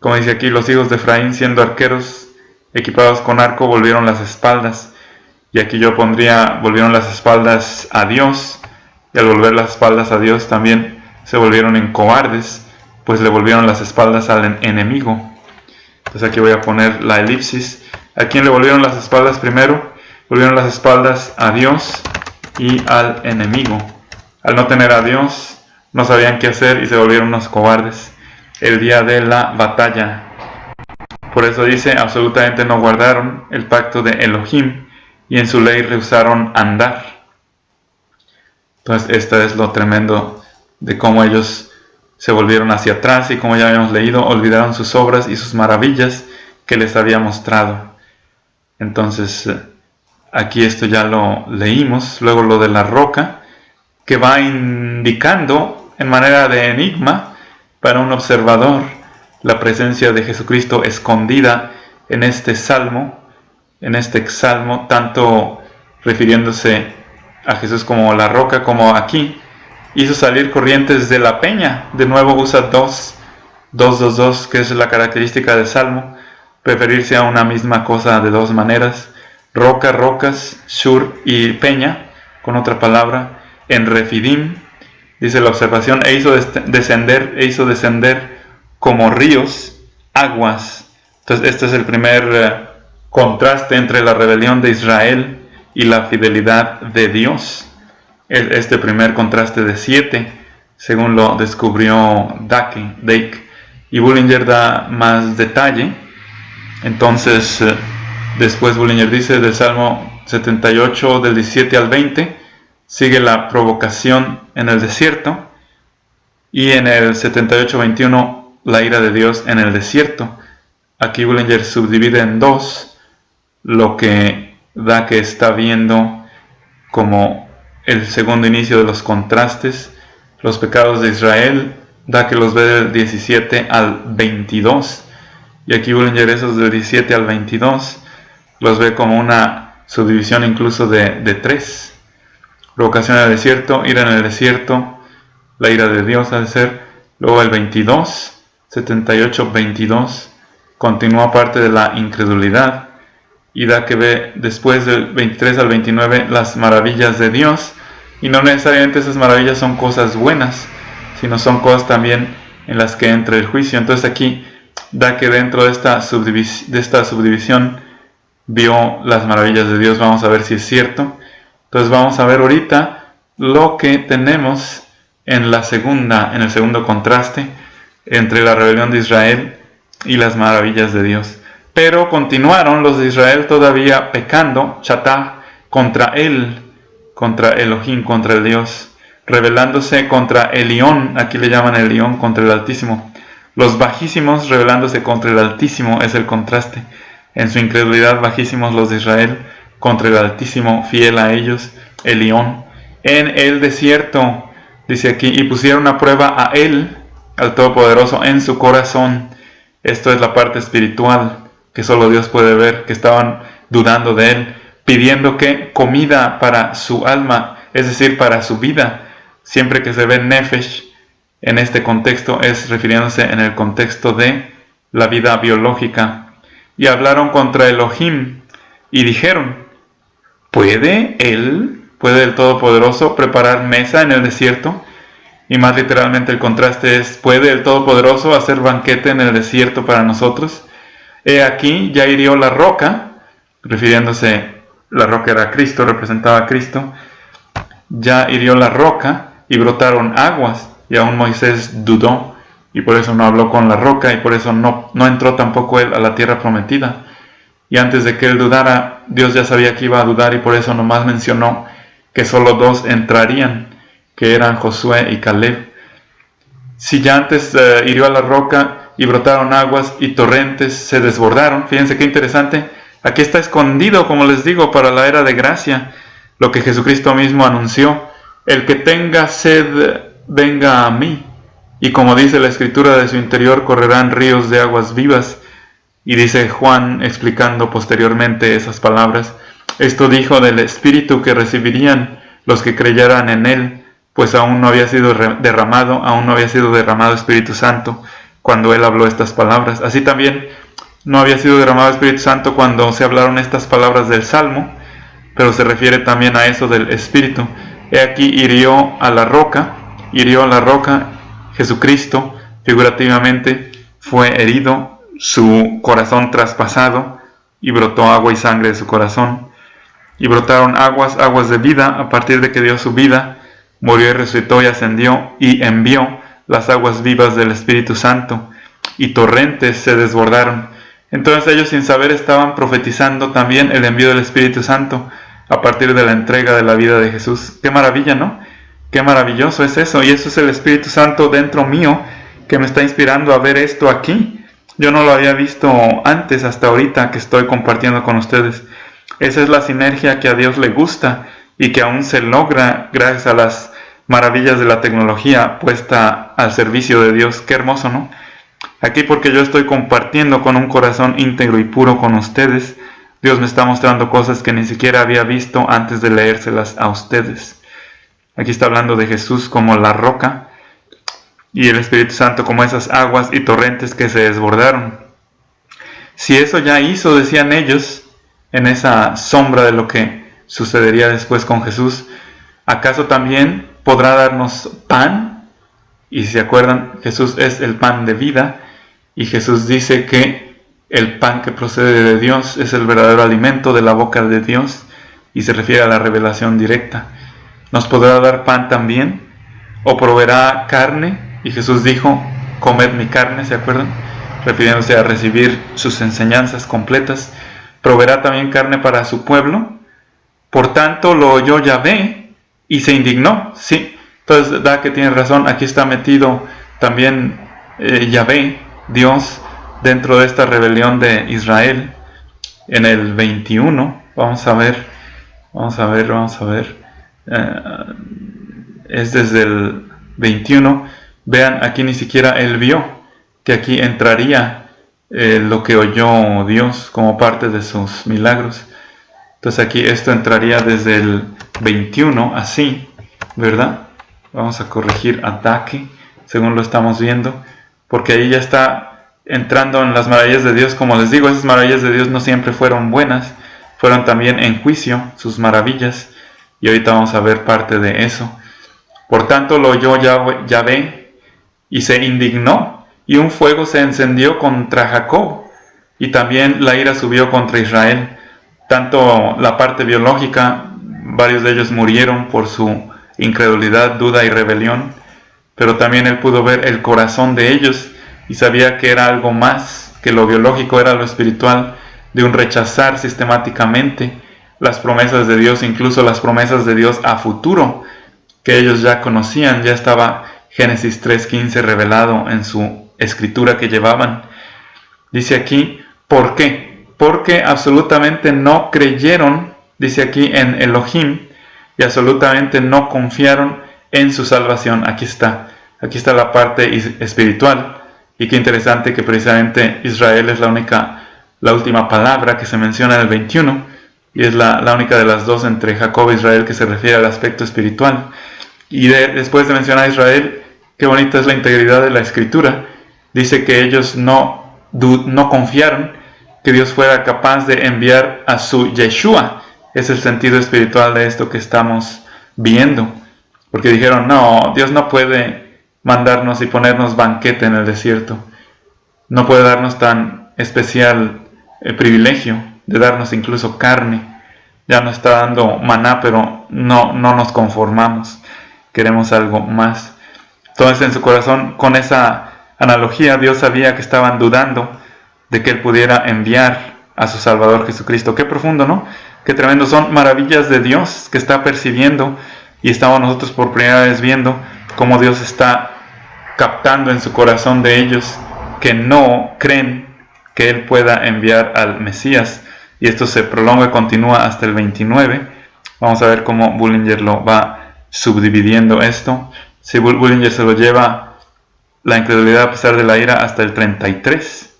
Como dice aquí, los hijos de Efraín siendo arqueros, equipados con arco, volvieron las espaldas. Y aquí yo pondría, volvieron las espaldas a Dios, y al volver las espaldas a Dios también se volvieron en cobardes, pues le volvieron las espaldas al enemigo. Entonces aquí voy a poner la elipsis. ¿A quién le volvieron las espaldas primero? Volvieron las espaldas a Dios y al enemigo. Al no tener a Dios, no sabían qué hacer y se volvieron unos cobardes el día de la batalla. Por eso dice, absolutamente no guardaron el pacto de Elohim, y en su ley rehusaron andar. Entonces, esto es lo tremendo de cómo ellos se volvieron hacia atrás, y como ya habíamos leído, olvidaron sus obras y sus maravillas que les había mostrado. Entonces, aquí esto ya lo leímos. Luego lo de la roca, que va indicando en manera de enigma para un observador la presencia de Jesucristo escondida en este salmo, tanto refiriéndose a Jesús como la roca, como aquí hizo salir corrientes de la peña. De nuevo usa 2, que es la característica del salmo, referirse a una misma cosa de dos maneras: roca, rocas, shur y peña, con otra palabra, en Refidim, dice la observación, e hizo descender como ríos, aguas. Entonces este es el primer contraste entre la rebelión de Israel y la fidelidad de Dios. Este primer contraste de 7, según lo descubrió Dake, y Bullinger da más detalle. Entonces después Bullinger dice, del Salmo 78 del 17 al 20 sigue la provocación en el desierto, y en el 78-21 la ira de Dios en el desierto. Aquí Bullinger subdivide en 2 lo que da que está viendo como el segundo inicio de los contrastes. Los pecados de Israel da que los ve del 17 al 22, y aquí Bullinger esos del 17 al 22 los ve como una subdivisión incluso de 3. Provocación en el desierto, ira en el desierto, la ira de Dios ha de ser. Luego el 22, 78-22, continúa parte de la incredulidad, y da que ve después del 23 al 29 las maravillas de Dios, y no necesariamente esas maravillas son cosas buenas, sino son cosas también en las que entra el juicio. Entonces aquí da que dentro de esta subdivisión vio las maravillas de Dios. Vamos a ver si es cierto. Entonces vamos a ver ahorita lo que tenemos en el segundo contraste entre la rebelión de Israel y las maravillas de Dios. Pero continuaron los de Israel todavía pecando, chatá, contra él, contra Elohim, contra el Dios, rebelándose contra Elión, aquí le llaman Elión, contra el Altísimo. Los bajísimos rebelándose contra el Altísimo es el contraste. En su incredulidad bajísimos los de Israel, contra el Altísimo, fiel a ellos, Elión. En el desierto, dice aquí, y pusieron a prueba a él, al Todopoderoso, en su corazón. Esto es la parte espiritual que solo Dios puede ver, que estaban dudando de él, pidiendo que comida para su alma, es decir, para su vida. Siempre que se ve nefesh en este contexto es refiriéndose en el contexto de la vida biológica. Y hablaron contra Elohim y dijeron, ¿puede el Todopoderoso preparar mesa en el desierto? Y más literalmente el contraste es, ¿puede el Todopoderoso hacer banquete en el desierto para nosotros? He aquí, ya hirió la roca, refiriéndose, la roca era Cristo, representaba a Cristo, ya hirió la roca y brotaron aguas, y aún Moisés dudó, y por eso no habló con la roca, y por eso no entró tampoco él a la tierra prometida. Y antes de que él dudara, Dios ya sabía que iba a dudar, y por eso nomás mencionó que solo 2 entrarían, que eran Josué y Caleb. Si ya antes hirió a la roca y brotaron aguas y torrentes se desbordaron, fíjense qué interesante, aquí está escondido, como les digo, para la era de gracia, lo que Jesucristo mismo anunció, el que tenga sed, venga a mí, y como dice la Escritura, de su interior correrán ríos de aguas vivas. Y dice Juan, explicando posteriormente esas palabras, esto dijo del Espíritu que recibirían los que creyeran en él, pues aún no había sido derramado Espíritu Santo cuando él habló estas palabras. Así también no había sido derramado Espíritu Santo cuando se hablaron estas palabras del Salmo, pero se refiere también a eso del Espíritu. He aquí hirió a la roca, Jesucristo, figurativamente, fue herido, su corazón traspasado, y brotó agua y sangre de su corazón. Y brotaron aguas de vida, a partir de que dio su vida, murió y resucitó y ascendió, y envió las aguas vivas del Espíritu Santo, y torrentes se desbordaron. Entonces ellos sin saber estaban profetizando también el envío del Espíritu Santo, a partir de la entrega de la vida de Jesús. ¡Qué maravilla!, ¿no? ¡Qué maravilloso es eso! Y eso es el Espíritu Santo dentro mío, que me está inspirando a ver esto aquí. Yo no lo había visto antes, hasta ahorita que estoy compartiendo con ustedes. Esa es la sinergia que a Dios le gusta y que aún se logra gracias a las maravillas de la tecnología puesta al servicio de Dios. ¡Qué hermoso!, ¿no? Aquí, porque yo estoy compartiendo con un corazón íntegro y puro con ustedes, Dios me está mostrando cosas que ni siquiera había visto antes de leérselas a ustedes. Aquí está hablando de Jesús como la roca y el Espíritu Santo como esas aguas y torrentes que se desbordaron. Si eso ya hizo, decían ellos, en esa sombra de lo que sucedería después con Jesús, ¿acaso también podrá darnos pan? Y si se acuerdan, Jesús es el pan de vida, y Jesús dice que el pan que procede de Dios es el verdadero alimento de la boca de Dios, y se refiere a la revelación directa. ¿Nos podrá dar pan también? ¿O proveerá carne? Y Jesús dijo, comed mi carne, ¿se acuerdan? Refiriéndose a recibir sus enseñanzas completas. ¿Proveerá también carne para su pueblo? Por tanto lo oyó Yahvé y se indignó. Sí, entonces da que tiene razón, aquí está metido también Yahvé, Dios, dentro de esta rebelión de Israel. En el 21, vamos a ver, es desde el 21, vean, aquí ni siquiera él vio que aquí entraría lo que oyó Dios como parte de sus milagros. Entonces aquí esto entraría desde el 21, así, ¿verdad? Vamos a corregir ataque, según lo estamos viendo, porque ahí ya está entrando en las maravillas de Dios. Como les digo, esas maravillas de Dios no siempre fueron buenas, fueron también en juicio sus maravillas, y ahorita vamos a ver parte de eso. Por tanto lo oyó Yahvé y se indignó, y un fuego se encendió contra Jacob, y también la ira subió contra Israel. Tanto la parte biológica, varios de ellos murieron por su incredulidad, duda y rebelión, pero también él pudo ver el corazón de ellos y sabía que era algo más, que lo biológico era lo espiritual, de un rechazar sistemáticamente las promesas de Dios, incluso las promesas de Dios a futuro, que ellos ya conocían. Ya estaba Génesis 3:15 revelado en su escritura que llevaban. Dice aquí, ¿por qué? Porque absolutamente no creyeron, dice aquí, en Elohim, y absolutamente no confiaron en su salvación. Aquí está la parte espiritual. Y qué interesante que precisamente Israel es la última palabra que se menciona en el 21, y es la única de las dos entre Jacob e Israel que se refiere al aspecto espiritual. Y después de mencionar a Israel, qué bonita es la integridad de la escritura. Dice que ellos no confiaron que Dios fuera capaz de enviar a su Yeshua. Es el sentido espiritual de esto que estamos viendo. Porque dijeron, no, Dios no puede mandarnos y ponernos banquete en el desierto. No puede darnos tan especial privilegio de darnos incluso carne. Ya nos está dando maná, pero no nos conformamos. Queremos algo más. Entonces en su corazón, con esa analogía, Dios sabía que estaban dudando de que Él pudiera enviar a su Salvador Jesucristo. Qué profundo, ¿no? Qué tremendo. Son maravillas de Dios que está percibiendo, y estamos nosotros por primera vez viendo cómo Dios está captando en su corazón de ellos que no creen que Él pueda enviar al Mesías. Y esto se prolonga y continúa hasta el 29. Vamos a ver cómo Bullinger lo va subdividiendo esto. Si Bullinger se lo lleva, la incredulidad a pesar de la ira, hasta el 33,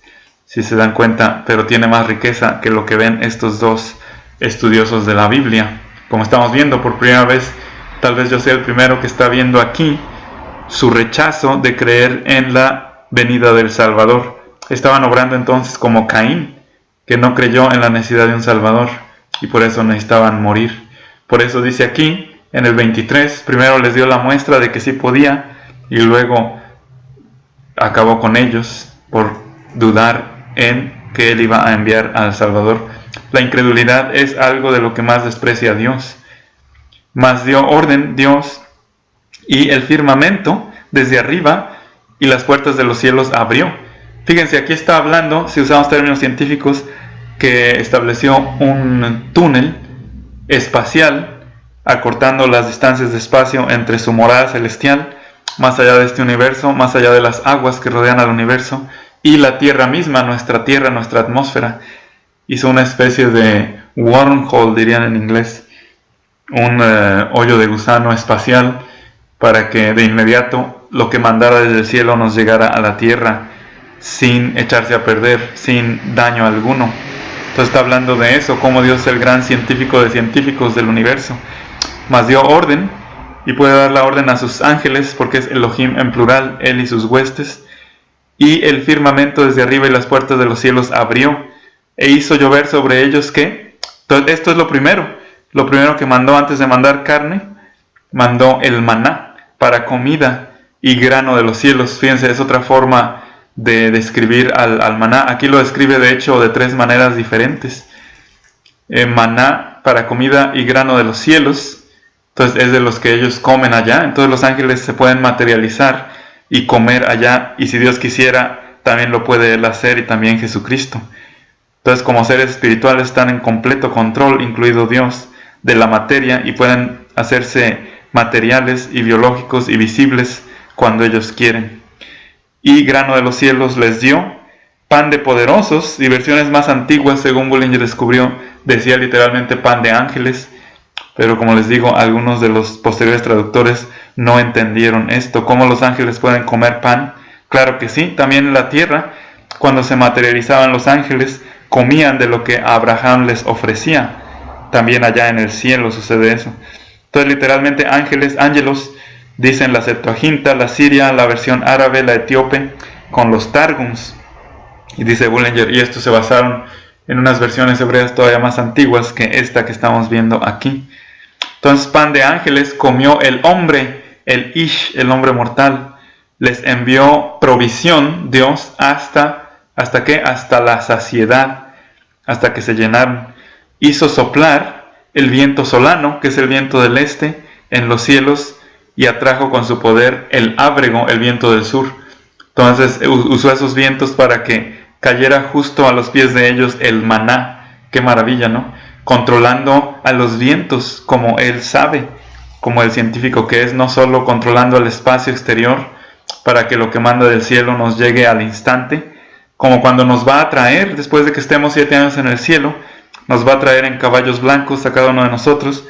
si se dan cuenta, pero tiene más riqueza que lo que ven estos dos estudiosos de la Biblia. Como estamos viendo por primera vez, tal vez yo sea el primero que está viendo aquí su rechazo de creer en la venida del Salvador. Estaban obrando entonces como Caín, que no creyó en la necesidad de un Salvador, y por eso necesitaban morir. Por eso dice aquí, en el 23, primero les dio la muestra de que sí podía, y luego acabó con ellos por dudar en que Él iba a enviar al Salvador. La incredulidad es algo de lo que más desprecia a Dios. Mas dio orden Dios, y el firmamento desde arriba y las puertas de los cielos abrió. Fíjense, aquí está hablando, si usamos términos científicos, que estableció un túnel espacial, acortando las distancias de espacio entre su morada celestial, más allá de este universo, más allá de las aguas que rodean al universo, y la Tierra misma, nuestra Tierra, nuestra atmósfera. Hizo una especie de wormhole, dirían en inglés, un hoyo de gusano espacial, para que de inmediato lo que mandara desde el cielo nos llegara a la tierra sin echarse a perder, sin daño alguno. Entonces está hablando de eso, como Dios es el gran científico de científicos del universo. Mas dio orden, y puede dar la orden a sus ángeles, porque es Elohim en plural, Él y sus huestes. Y el firmamento desde arriba y las puertas de los cielos abrió, e hizo llover sobre ellos, ¿qué? Entonces esto es lo primero que mandó antes de mandar carne. Mandó el maná para comida y grano de los cielos. Fíjense, es otra forma de describir al maná. Aquí lo describe de hecho de tres maneras diferentes. Maná para comida y grano de los cielos. Entonces es de los que ellos comen allá. Entonces los ángeles se pueden materializar y comer allá. Y si Dios quisiera, también lo puede Él hacer, y también Jesucristo. Entonces, como seres espirituales, están en completo control, incluido Dios, de la materia, y pueden hacerse materiales y biológicos y visibles cuando ellos quieren. Y grano de los cielos les dio, pan de poderosos, y versiones más antiguas, según Bullinger descubrió, decía literalmente pan de ángeles, pero como les digo, algunos de los posteriores traductores no entendieron esto. ¿Cómo los ángeles pueden comer pan? Claro que sí, también en la tierra, cuando se materializaban los ángeles, comían de lo que Abraham les ofrecía. También allá en el cielo sucede eso. Entonces literalmente ángelos, dicen la Septuaginta, la Siria, la versión árabe, la etíope, con los Targums. Y dice Bullinger, y estos se basaron en unas versiones hebreas todavía más antiguas que esta que estamos viendo aquí. Entonces pan de ángeles comió el hombre, el Ish, el hombre mortal. Les envió provisión Dios hasta ¿qué? Hasta la saciedad, hasta que se llenaron. Hizo soplar el viento solano, que es el viento del este, en los cielos y atrajo con su poder el ábrego, el viento del sur. Entonces usó esos vientos para que cayera justo a los pies de ellos el maná. Qué maravilla, ¿no? Controlando a los vientos como él sabe, como el científico que es, no solo controlando el espacio exterior para que lo que manda del cielo nos llegue al instante, como cuando nos va a traer, después de que estemos 7 años en el cielo, nos va a traer en caballos blancos a cada uno de nosotros.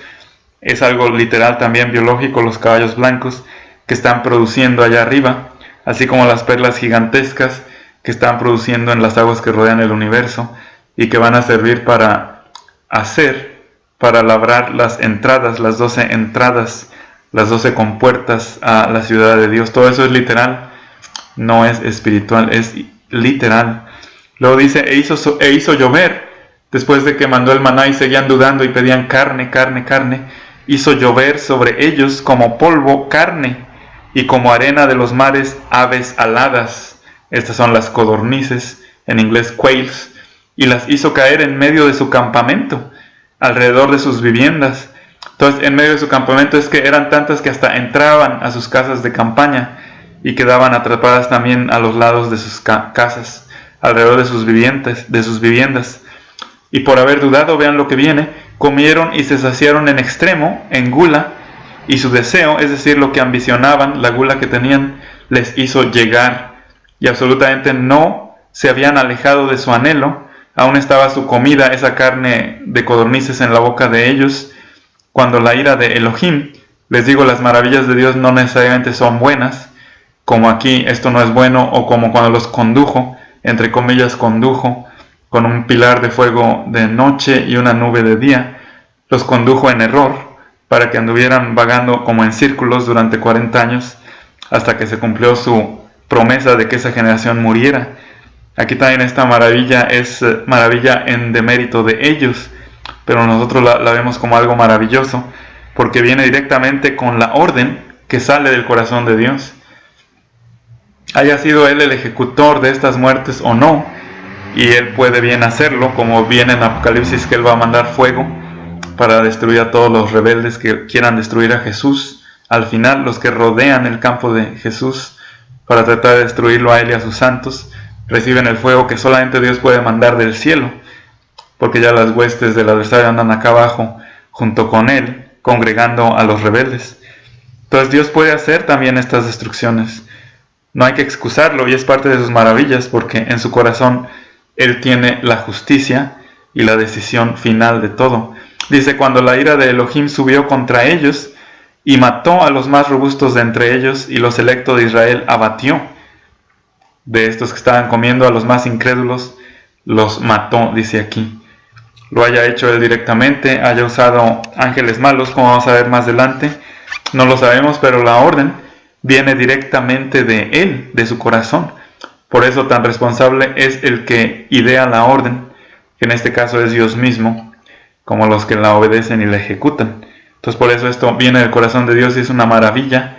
Es algo literal también biológico, los caballos blancos que están produciendo allá arriba, así como las perlas gigantescas que están produciendo en las aguas que rodean el universo y que van a servir para labrar las entradas, las 12 entradas, las 12 compuertas a la ciudad de Dios. Todo eso es literal, no es espiritual, es literal. Luego dice, e hizo llover, después de que mandó el maná y seguían dudando y pedían carne, hizo llover sobre ellos como polvo carne, y como arena de los mares aves aladas. Estas son las codornices, en inglés quails, y las hizo caer en medio de su campamento, alrededor de sus viviendas. Entonces, en medio de su campamento es que eran tantas que hasta entraban a sus casas de campaña y quedaban atrapadas también a los lados de sus casas, alrededor de sus viviendas. Y por haber dudado, vean lo que viene, comieron y se saciaron en extremo, en gula, y su deseo, es decir, lo que ambicionaban, la gula que tenían, les hizo llegar, y absolutamente no se habían alejado de su anhelo. Aún estaba su comida, esa carne de codornices, en la boca de ellos, cuando la ira de Elohim, les digo, las maravillas de Dios no necesariamente son buenas, como aquí esto no es bueno, o como cuando los condujo, entre comillas condujo, con un pilar de fuego de noche y una nube de día, los condujo en error, para que anduvieran vagando como en círculos durante 40 años, hasta que se cumplió su promesa de que esa generación muriera. Aquí también esta maravilla es maravilla en demérito de ellos, pero nosotros la vemos como algo maravilloso, porque viene directamente con la orden que sale del corazón de Dios. Haya sido Él el ejecutor de estas muertes o no, y Él puede bien hacerlo, como viene en Apocalipsis que Él va a mandar fuego para destruir a todos los rebeldes que quieran destruir a Jesús. Al final, los que rodean el campo de Jesús para tratar de destruirlo a Él y a sus santos, reciben el fuego que solamente Dios puede mandar del cielo, porque ya las huestes del adversario andan acá abajo junto con Él, congregando a los rebeldes. Entonces Dios puede hacer también estas destrucciones. No hay que excusarlo, y es parte de sus maravillas, porque en su corazón Él tiene la justicia y la decisión final de todo. Dice, cuando la ira de Elohim subió contra ellos y mató a los más robustos de entre ellos, y los electos de Israel abatió. De estos que estaban comiendo, a los más incrédulos los mató, dice aquí. Lo haya hecho Él directamente, haya usado ángeles malos, como vamos a ver más adelante, no lo sabemos, pero la orden viene directamente de Él, de su corazón. Por eso tan responsable es el que idea la orden, que en este caso es Dios mismo, como los que la obedecen y la ejecutan. Entonces por eso esto viene del corazón de Dios y es una maravilla,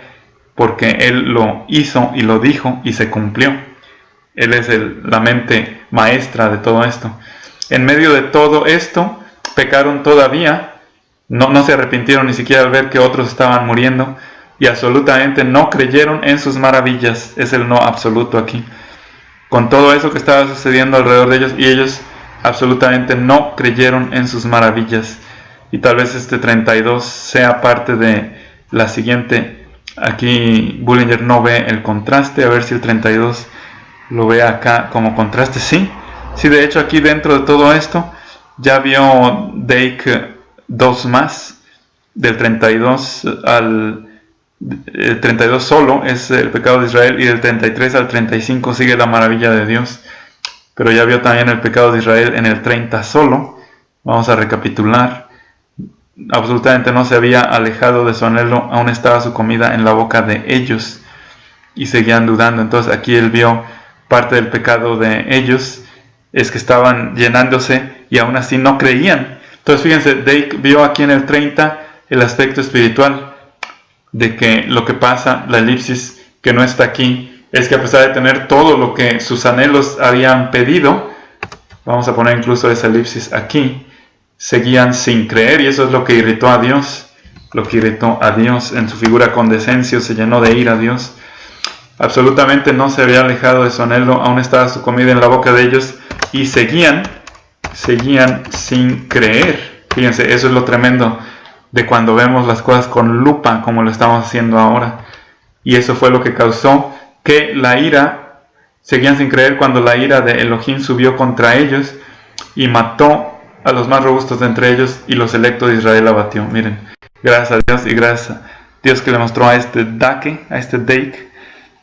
porque Él lo hizo y lo dijo y se cumplió. Él es la mente maestra de todo esto. En medio de todo esto, pecaron todavía, no se arrepintieron ni siquiera al ver que otros estaban muriendo, y absolutamente no creyeron en sus maravillas. Es el no absoluto aquí. Con todo eso que estaba sucediendo alrededor de ellos, y ellos absolutamente no creyeron en sus maravillas. Y tal vez este 32 sea parte de la siguiente. Aquí Bullinger no ve el contraste, a ver si el 32 lo ve acá como contraste. Sí, de hecho aquí dentro de todo esto ya vio Dake dos más, del 32 al 32 solo es el pecado de Israel, y del 33 al 35 sigue la maravilla de Dios. Pero ya vio también el pecado de Israel en el 30 solo. Vamos a recapitular. Absolutamente no se había alejado de su anhelo, aún estaba su comida en la boca de ellos y seguían dudando. Entonces aquí él vio parte del pecado de ellos, es que estaban llenándose y aún así no creían. Entonces fíjense, Dake vio aquí en el 30 el aspecto espiritual de que lo que pasa, la elipsis que no está aquí, es que a pesar de tener todo lo que sus anhelos habían pedido, vamos a poner incluso esa elipsis aquí, seguían sin creer, y eso es lo que irritó a Dios. lo que irritó a Dios. En su figura con Decencio se llenó de ira a Dios. Absolutamente no se había alejado de su anhelo, aún estaba su comida en la boca de ellos y seguían sin creer. Fíjense, eso es lo tremendo de cuando vemos las cosas con lupa, como lo estamos haciendo ahora. Y eso fue lo que causó que la ira, seguían sin creer cuando la ira de Elohim subió contra ellos y mató a los más robustos de entre ellos, y los electos de Israel abatió. Miren, gracias a Dios y gracias a Dios que le mostró a este Dake,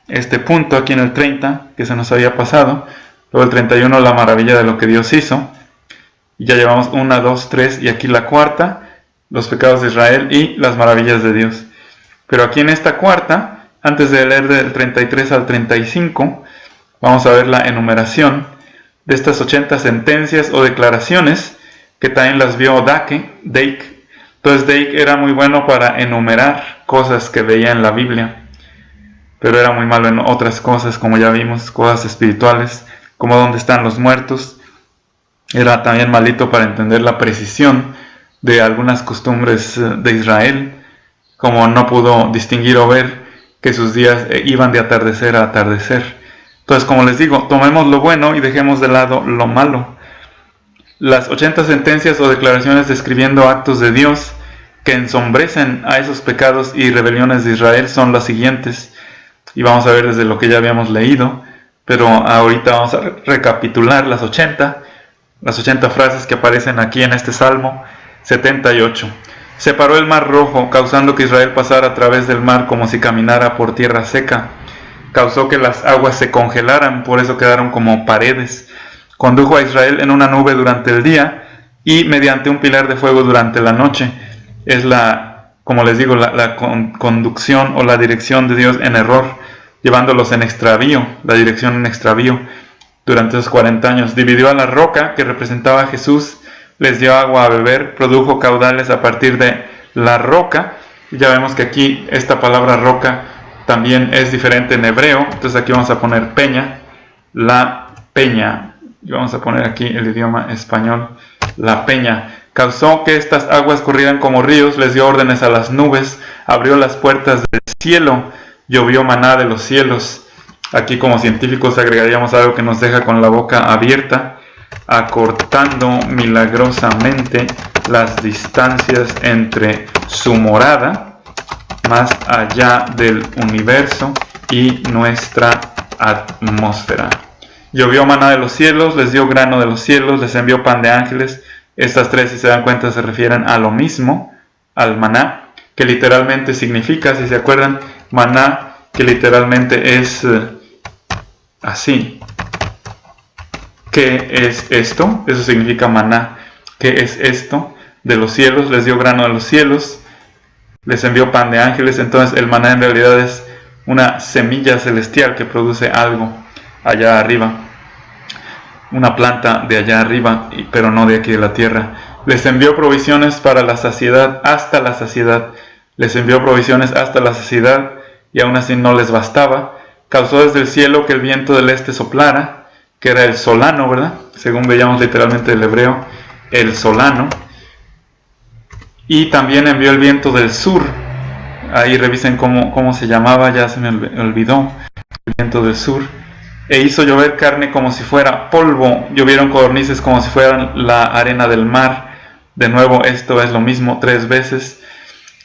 este punto aquí en el 30, que se nos había pasado. Luego el 31, la maravilla de lo que Dios hizo. Y ya llevamos 1, 2, 3, y aquí la cuarta, los pecados de Israel y las maravillas de Dios. Pero aquí en esta cuarta, antes de leer del 33 al 35, vamos a ver la enumeración de estas 80 sentencias o declaraciones que también las vio Dake. Entonces Dake era muy bueno para enumerar cosas que veía en la Biblia, pero era muy malo en otras cosas, como ya vimos, cosas espirituales, como dónde están los muertos. Era también malito para entender la precisión de algunas costumbres de Israel, como no pudo distinguir o ver que sus días iban de atardecer a atardecer. Entonces, como les digo, tomemos lo bueno y dejemos de lado lo malo. Las 80 sentencias o declaraciones describiendo actos de Dios que ensombrecen a esos pecados y rebeliones de Israel son las siguientes. Y vamos a ver desde lo que ya habíamos leído, pero ahorita vamos a recapitular las 80 frases que aparecen aquí en este Salmo 78. Separó el mar rojo, causando que Israel pasara a través del mar como si caminara por tierra seca. Causó que las aguas se congelaran, por eso quedaron como paredes. Condujo a Israel en una nube durante el día y mediante un pilar de fuego durante la noche. Es como les digo, la conducción o la dirección de Dios en error, llevándolos en extravío, la dirección en extravío durante esos 40 años. Dividió a la roca que representaba a Jesús, les dio agua a beber, produjo caudales a partir de la roca. Ya vemos que aquí esta palabra roca también es diferente en hebreo, entonces aquí vamos a poner peña, la peña, y vamos a poner aquí el idioma español, la peña. Causó que estas aguas corrieran como ríos, les dio órdenes a las nubes, abrió las puertas del cielo, llovió maná de los cielos. Aquí como científicos agregaríamos algo que nos deja con la boca abierta, acortando milagrosamente las distancias entre su morada, más allá del universo, y nuestra atmósfera. Llovió maná de los cielos, les dio grano de los cielos, les envió pan de ángeles. Estas tres, si se dan cuenta, se refieren a lo mismo, al maná, que literalmente significa, si se acuerdan, maná, que literalmente es así. ¿Qué es esto? Eso significa maná. ¿Qué es esto? De los cielos, les dio grano de los cielos, les envió pan de ángeles. Entonces el maná en realidad es una semilla celestial que produce algo allá arriba, una planta de allá arriba, pero no de aquí de la tierra. Les envió provisiones para la saciedad, hasta la saciedad. Les envió provisiones hasta la saciedad, y aún así no les bastaba. Causó desde el cielo que el viento del este soplara, que era el solano, ¿verdad? Según veíamos literalmente el hebreo, el solano. Y también envió el viento del sur. Ahí revisen cómo se llamaba, ya se me olvidó. El viento del sur. E hizo llover carne como si fuera polvo, llovieron codornices como si fueran la arena del mar. De nuevo, esto es lo mismo 3 veces.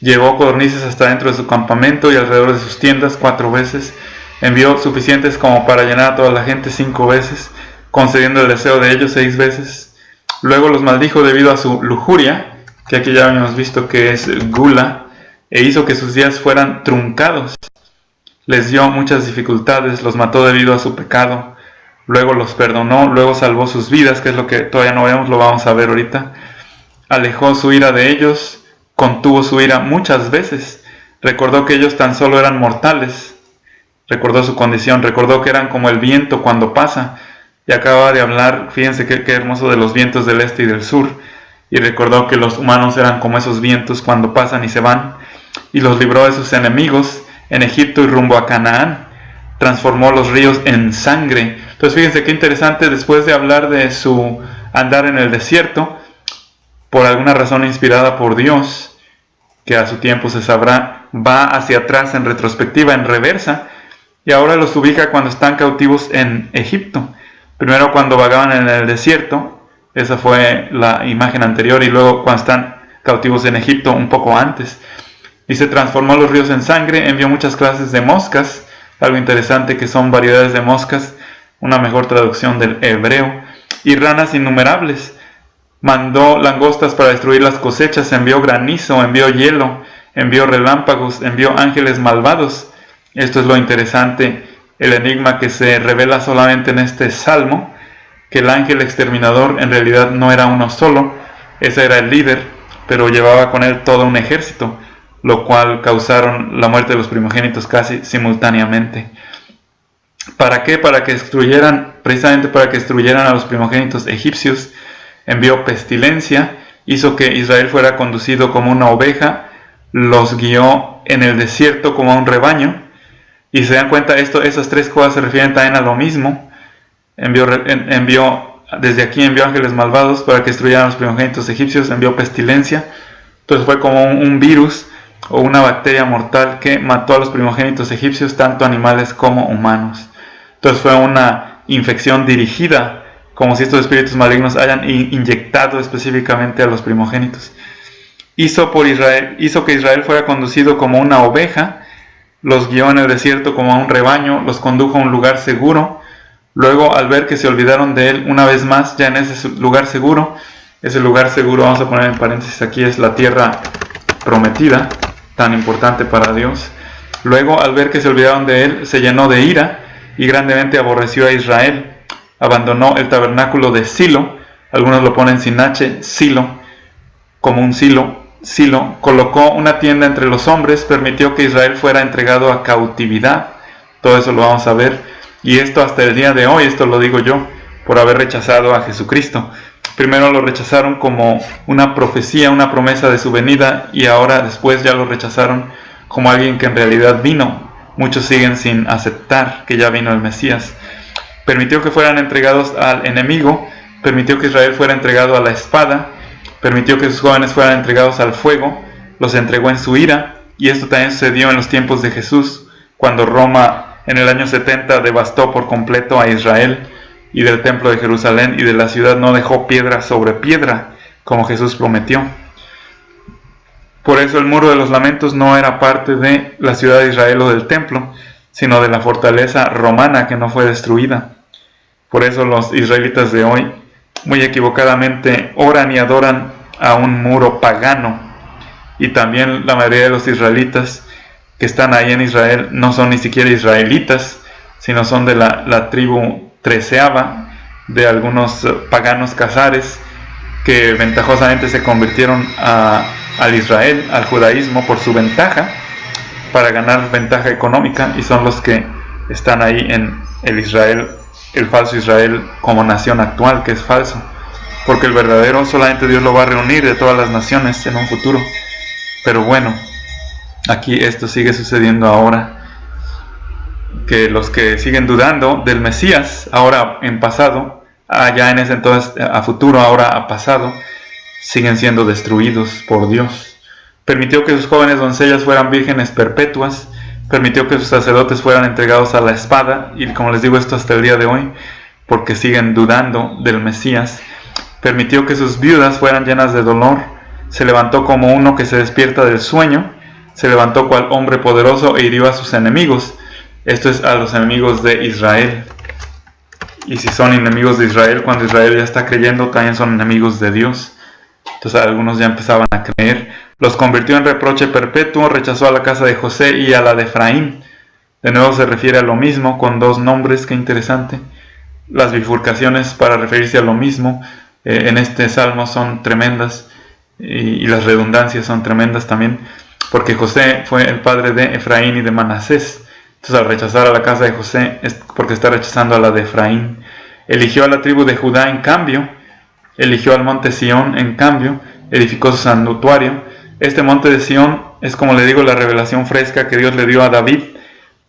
Llevó codornices hasta dentro de su campamento y alrededor de sus tiendas 4 veces. Envió suficientes como para llenar a toda la gente 5 veces, concediendo el deseo de ellos 6 veces. Luego los maldijo debido a su lujuria, que aquí ya habíamos visto que es gula, e hizo que sus días fueran truncados. Les dio muchas dificultades, los mató debido a su pecado, luego los perdonó, luego salvó sus vidas, que es lo que todavía no vemos, lo vamos a ver ahorita. Alejó su ira de ellos, contuvo su ira muchas veces, recordó que ellos tan solo eran mortales, recordó su condición, recordó que eran como el viento cuando pasa, y acaba de hablar, fíjense qué hermoso, de los vientos del este y del sur, y recordó que los humanos eran como esos vientos cuando pasan y se van, y los libró de sus enemigos en Egipto y rumbo a Canaán. Transformó los ríos en sangre. Entonces fíjense qué interesante, después de hablar de su andar en el desierto, por alguna razón inspirada por Dios, que a su tiempo se sabrá, va hacia atrás en retrospectiva, en reversa, y ahora los ubica cuando están cautivos en Egipto. Primero cuando vagaban en el desierto, esa fue la imagen anterior, y luego cuando están cautivos en Egipto un poco antes. Y se transformó los ríos en sangre, envió muchas clases de moscas, algo interesante que son variedades de moscas, una mejor traducción del hebreo, y ranas innumerables. Mandó langostas para destruir las cosechas, envió granizo, envió hielo, envió relámpagos, envió ángeles malvados. Esto es lo interesante, el enigma que se revela solamente en este salmo, que el ángel exterminador en realidad no era uno solo, ese era el líder, pero llevaba con él todo un ejército, lo cual causaron la muerte de los primogénitos casi simultáneamente. ¿Para qué? Para que destruyeran, precisamente para que destruyeran a los primogénitos egipcios. Envió pestilencia, hizo que Israel fuera conducido como una oveja, los guió en el desierto como a un rebaño. Y se dan cuenta, esas tres cosas se refieren también a lo mismo. Desde aquí envió ángeles malvados para que destruyeran a los primogénitos egipcios, envió pestilencia. Entonces fue como un virus o una bacteria mortal que mató a los primogénitos egipcios, tanto animales como humanos. Entonces fue una infección dirigida, como si estos espíritus malignos hayan inyectado específicamente a los primogénitos. Hizo que Israel fuera conducido como una oveja, los guió en el desierto como a un rebaño, los condujo a un lugar seguro. Luego, al ver que se olvidaron de él una vez más, ya en ese lugar seguro, vamos a poner en paréntesis aquí, es la tierra prometida, tan importante para Dios. Luego, al ver que se olvidaron de él, se llenó de ira y grandemente aborreció a Israel. Abandonó el tabernáculo de Silo, algunos lo ponen sin H, Silo, como un silo, colocó una tienda entre los hombres, permitió que Israel fuera entregado a cautividad. Todo eso lo vamos a ver, y esto hasta el día de hoy, esto lo digo yo, por haber rechazado a Jesucristo. Primero lo rechazaron como una profecía, una promesa de su venida, y ahora después ya lo rechazaron como alguien que en realidad vino. Muchos siguen sin aceptar que ya vino el Mesías. Permitió que fueran entregados al enemigo, permitió que Israel fuera entregado a la espada, permitió que sus jóvenes fueran entregados al fuego, los entregó en su ira, y esto también sucedió en los tiempos de Jesús, cuando Roma en el año 70 devastó por completo a Israel, y del templo de Jerusalén y de la ciudad no dejó piedra sobre piedra, como Jesús prometió. Por eso el muro de los lamentos no era parte de la ciudad de Israel o del templo, sino de la fortaleza romana que no fue destruida. Por eso los israelitas de hoy, muy equivocadamente, oran y adoran a un muro pagano. Y también la mayoría de los israelitas que están ahí en Israel no son ni siquiera israelitas, sino son de la tribu treceava, de algunos paganos casares que ventajosamente se convirtieron al Israel, al judaísmo, por su ventaja, para ganar ventaja económica, y son los que están ahí en el Israel, el falso Israel como nación actual, que es falso, porque el verdadero solamente Dios lo va a reunir de todas las naciones en un futuro. Pero bueno, aquí esto sigue sucediendo ahora, que los que siguen dudando del Mesías, ahora en pasado, ya en ese entonces a futuro, ahora a pasado, siguen siendo destruidos por Dios. Permitió que sus jóvenes doncellas fueran vírgenes perpetuas, permitió que sus sacerdotes fueran entregados a la espada, y como les digo esto hasta el día de hoy, porque siguen dudando del Mesías. Permitió que sus viudas fueran llenas de dolor, se levantó como uno que se despierta del sueño, se levantó cual hombre poderoso e hirió a sus enemigos. Esto es a los enemigos de Israel. Y si son enemigos de Israel, cuando Israel ya está creyendo, también son enemigos de Dios. Entonces algunos ya empezaban a creer. Los convirtió en reproche perpetuo, rechazó a la casa de José y a la de Efraín. De nuevo se refiere a lo mismo, con dos nombres, qué interesante. Las bifurcaciones para referirse a lo mismo en este salmo son tremendas, y las redundancias son tremendas también, porque José fue el padre de Efraín y de Manasés. Entonces al rechazar a la casa de José es porque está rechazando a la de Efraín. Eligió a la tribu de Judá en cambio, eligió al monte Sión en cambio, edificó su santuario. Este monte de Sión es, como le digo, la revelación fresca que Dios le dio a David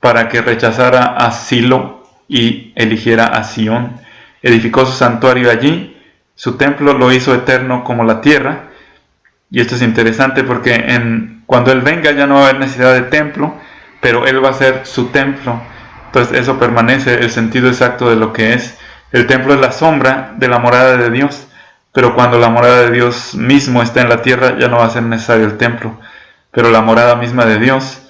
para que rechazara a Silo y eligiera a Sión. Edificó su santuario allí, su templo lo hizo eterno como la tierra. Y esto es interesante porque Cuando Él venga ya no va a haber necesidad de templo, pero Él va a ser su templo. Entonces eso permanece, el sentido exacto de lo que es. El templo es la sombra de la morada de Dios, pero cuando la morada de Dios mismo está en la tierra ya no va a ser necesario el templo. Pero la morada misma de Dios,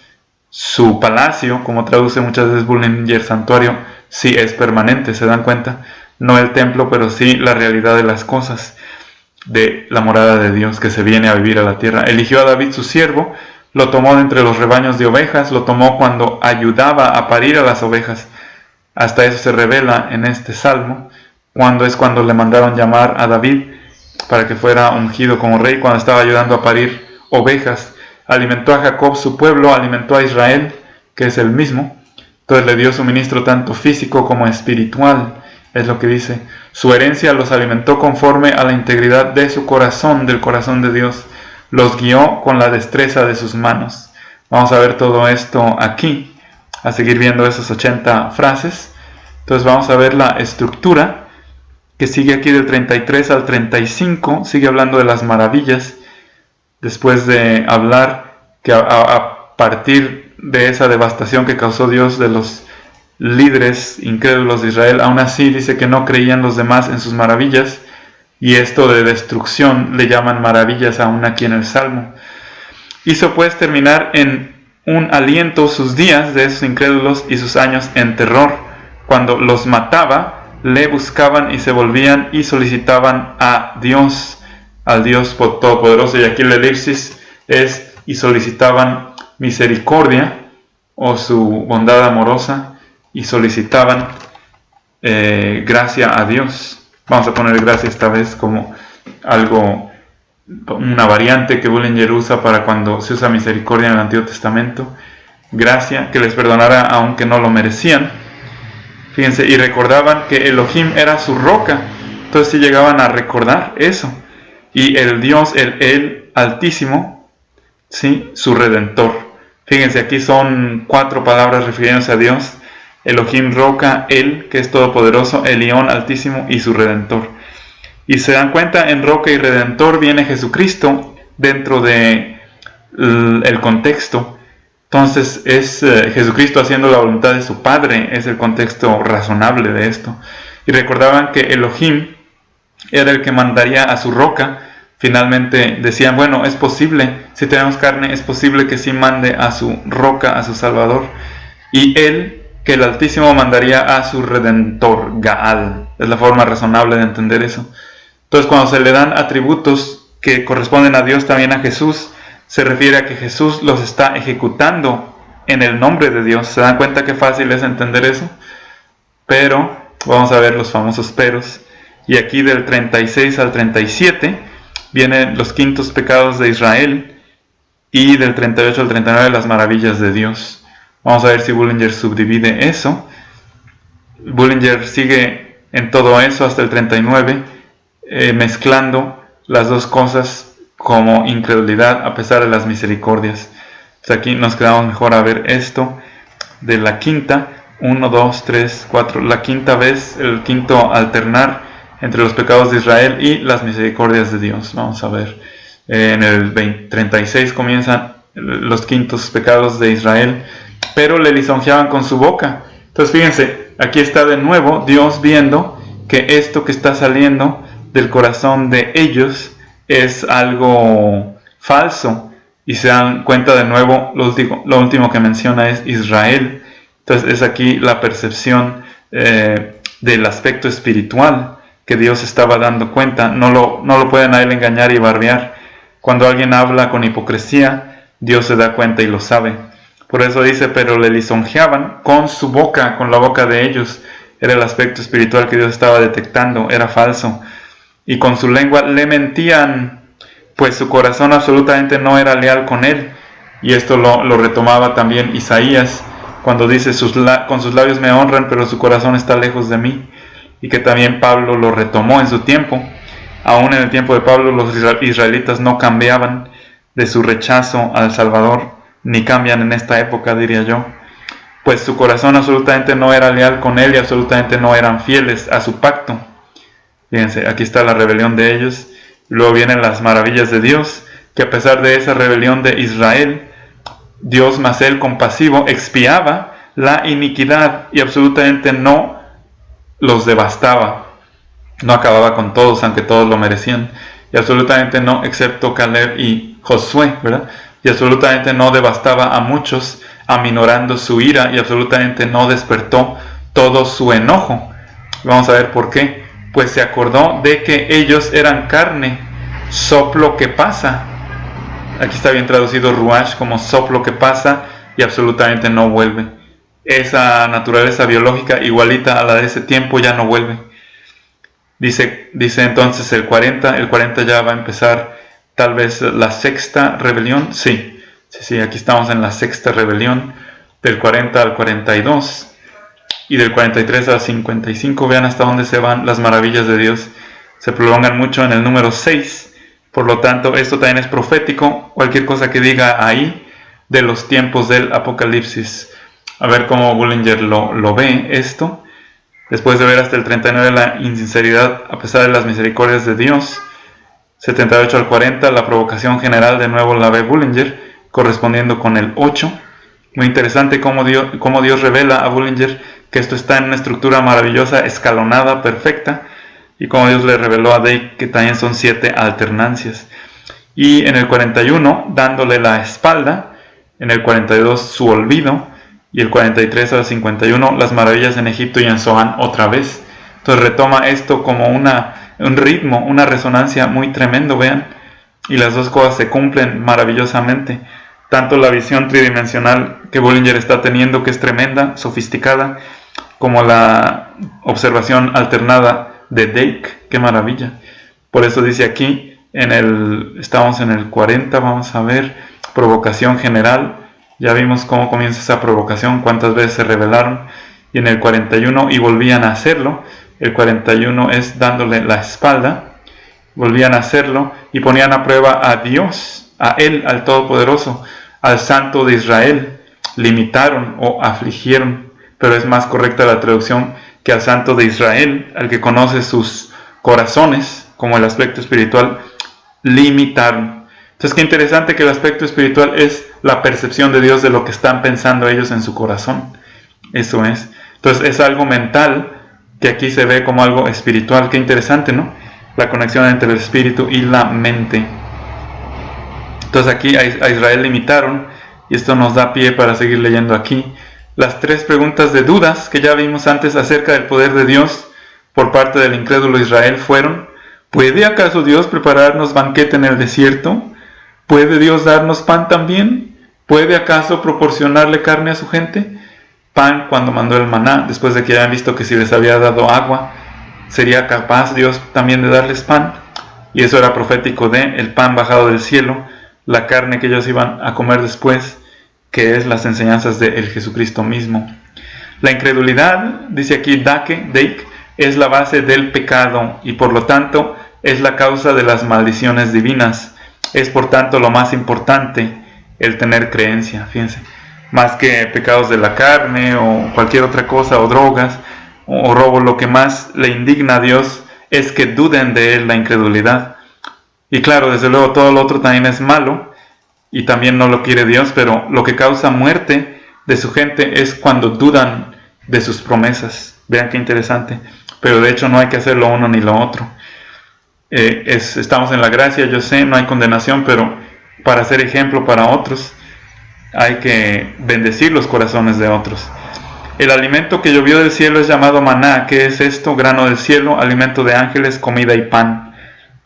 su palacio, como traduce muchas veces Bullinger, santuario, sí es permanente, ¿se dan cuenta? No el templo, pero sí la realidad de las cosas, de la morada de Dios que se viene a vivir a la tierra. Eligió a David su siervo, lo tomó de entre los rebaños de ovejas, lo tomó cuando ayudaba a parir a las ovejas. Hasta eso se revela en este salmo, cuando le mandaron llamar a David para que fuera ungido como rey, cuando estaba ayudando a parir ovejas. Alimentó a Jacob su pueblo, alimentó a Israel, que es el mismo. Entonces le dio suministro tanto físico como espiritual, es lo que dice. Su herencia los alimentó conforme a la integridad de su corazón, del corazón de Dios. Los guió con la destreza de sus manos. Vamos a ver todo esto aquí, a seguir viendo esas 80 frases. Entonces vamos a ver la estructura que sigue aquí del 33 al 35, sigue hablando de las maravillas, después de hablar que a partir de esa devastación que causó Dios de los líderes incrédulos de Israel, aún así dice que no creían los demás en sus maravillas, y esto de destrucción le llaman maravillas aún aquí en el Salmo. Hizo pues terminar en un aliento sus días de esos incrédulos y sus años en terror. Cuando los mataba, le buscaban y se volvían y solicitaban a Dios, al Dios Todopoderoso. Y aquí la elipsis es y solicitaban misericordia o su bondad amorosa y solicitaban gracia a Dios. Vamos a poner gracia esta vez como algo, una variante que Bullinger usa para cuando se usa misericordia en el Antiguo Testamento. Gracia, que les perdonara aunque no lo merecían. Fíjense, y recordaban que Elohim era su roca. Entonces sí llegaban a recordar eso. Y el Dios, el Altísimo, ¿sí?, su Redentor. Fíjense, aquí son 4 palabras refiriéndose a Dios. Elohim, roca, Él, que es todopoderoso, Elión, Altísimo, y su Redentor. Y se dan cuenta, en roca y Redentor viene Jesucristo dentro de el contexto. Entonces es Jesucristo haciendo la voluntad de su Padre, es el contexto razonable de esto. Y recordaban que Elohim era el que mandaría a su roca. Finalmente decían, bueno, es posible, si tenemos carne, es posible que sí mande a su roca, a su Salvador. Y Él, que el Altísimo mandaría a su Redentor, Gaal. Es la forma razonable de entender eso. Entonces cuando se le dan atributos que corresponden a Dios, también a Jesús, se refiere a que Jesús los está ejecutando en el nombre de Dios. ¿Se dan cuenta qué fácil es entender eso? Pero, vamos a ver los famosos peros. Y aquí del 36 al 37 vienen los quintos pecados de Israel, y del 38 al 39 las maravillas de Dios. Vamos a ver si Bullinger subdivide eso. Bullinger sigue en todo eso hasta el 39, mezclando las dos cosas como incredulidad a pesar de las misericordias. Pues aquí nos quedamos mejor a ver esto de la quinta, 1, 2, 3, 4, la quinta vez, el quinto alternar entre los pecados de Israel y las misericordias de Dios. Vamos a ver, en el 36 comienzan los quintos pecados de Israel, pero le lisonjeaban con su boca. Entonces fíjense, aquí está de nuevo Dios viendo que esto que está saliendo del corazón de ellos es algo falso, y se dan cuenta de nuevo, lo último que menciona es Israel. Entonces es aquí la percepción del aspecto espiritual que Dios estaba dando cuenta. No lo pueden a él engañar y barbear. Cuando alguien habla con hipocresía, Dios se da cuenta y lo sabe. Por eso dice, pero le lisonjeaban con su boca, con la boca de ellos. Era el aspecto espiritual que Dios estaba detectando, era falso. Y con su lengua le mentían, pues su corazón absolutamente no era leal con él. Y esto lo retomaba también Isaías, cuando dice, con sus labios me honran, pero su corazón está lejos de mí. Y que también Pablo lo retomó en su tiempo. Aún en el tiempo de Pablo, los israelitas no cambiaban de su rechazo al Salvador, ni cambian en esta época, diría yo. Pues su corazón absolutamente no era leal con él y absolutamente no eran fieles a su pacto. Fíjense, aquí está la rebelión de ellos. Luego vienen las maravillas de Dios. que a pesar de esa rebelión de Israel, Dios, más él compasivo, expiaba la iniquidad y absolutamente no los devastaba, no acababa con todos, aunque todos lo merecían, y absolutamente no, excepto Caleb y Josué, ¿verdad? Y absolutamente no devastaba a muchos, aminorando su ira, y absolutamente no despertó todo su enojo. Vamos a ver por qué. Pues se acordó de que ellos eran carne, soplo que pasa. Aquí está bien traducido ruach como soplo que pasa y absolutamente no vuelve. Esa naturaleza biológica igualita a la de ese tiempo ya no vuelve. Dice entonces el 40 ya va a empezar tal vez la sexta rebelión. Sí, aquí estamos en la sexta rebelión, del 40 al 42 y del 43 al 55. Vean hasta dónde se van las maravillas de Dios. Se prolongan mucho en el número 6. Por lo tanto, esto también es profético, cualquier cosa que diga ahí de los tiempos del Apocalipsis. A ver cómo Bullinger lo ve esto. Después de ver hasta el 39 la insinceridad a pesar de las misericordias de Dios. 78 al 40, la provocación general, de nuevo la ve Bullinger, correspondiendo con el 8. Muy interesante cómo Dios revela a Bullinger que esto está en una estructura maravillosa, escalonada, perfecta. Y como Dios le reveló a Dake que también son 7 alternancias. Y en el 41, dándole la espalda. En el 42, su olvido. Y el 43 al 51, las maravillas en Egipto y en Zoán otra vez. Entonces retoma esto como un ritmo, una resonancia muy tremendo, vean. Y las dos cosas se cumplen maravillosamente. Tanto la visión tridimensional que Bullinger está teniendo, que es tremenda, sofisticada, como la observación alternada de Dake, qué maravilla. Por eso dice aquí, estamos en el 40, vamos a ver, provocación general. Ya vimos cómo comienza esa provocación, cuántas veces se rebelaron. Y en el 41, y volvían a hacerlo. El 41 es dándole la espalda. Volvían a hacerlo y ponían a prueba a Dios, a Él, al Todopoderoso, al Santo de Israel. Limitaron o afligieron, pero es más correcta la traducción, que al Santo de Israel, al que conoce sus corazones, como el aspecto espiritual, limitaron. Entonces, qué interesante que el aspecto espiritual es la percepción de Dios de lo que están pensando ellos en su corazón. Eso es. Entonces, es algo mental que aquí se ve como algo espiritual. Qué interesante, ¿no? La conexión entre el espíritu y la mente. Entonces, aquí a Israel limitaron, y esto nos da pie para seguir leyendo aquí las 3 preguntas de dudas que ya vimos antes acerca del poder de Dios por parte del incrédulo Israel fueron: ¿puede acaso Dios prepararnos banquete en el desierto? ¿Puede Dios darnos pan también? ¿Puede acaso proporcionarle carne a su gente? Pan cuando mandó el maná, después de que hayan visto que si les había dado agua, ¿sería capaz Dios también de darles pan? Y eso era profético de el pan bajado del cielo, la carne que ellos iban a comer después, que es las enseñanzas de el Jesucristo mismo. La incredulidad, dice aquí Dake, es la base del pecado y por lo tanto es la causa de las maldiciones divinas. Es por tanto lo más importante el tener creencia, fíjense, más que pecados de la carne o cualquier otra cosa, o drogas o robo. Lo que más le indigna a Dios es que duden de Él, la incredulidad. Y claro, desde luego todo lo otro también es malo y también no lo quiere Dios, pero lo que causa muerte de su gente es cuando dudan de sus promesas. Vean qué interesante. Pero de hecho no hay que hacer lo uno ni lo otro. Estamos en la gracia, yo sé, no hay condenación, pero para ser ejemplo para otros hay que bendecir los corazones de otros. El alimento que llovió del cielo es llamado maná. ¿Qué es esto? Grano del cielo, alimento de ángeles, comida y pan.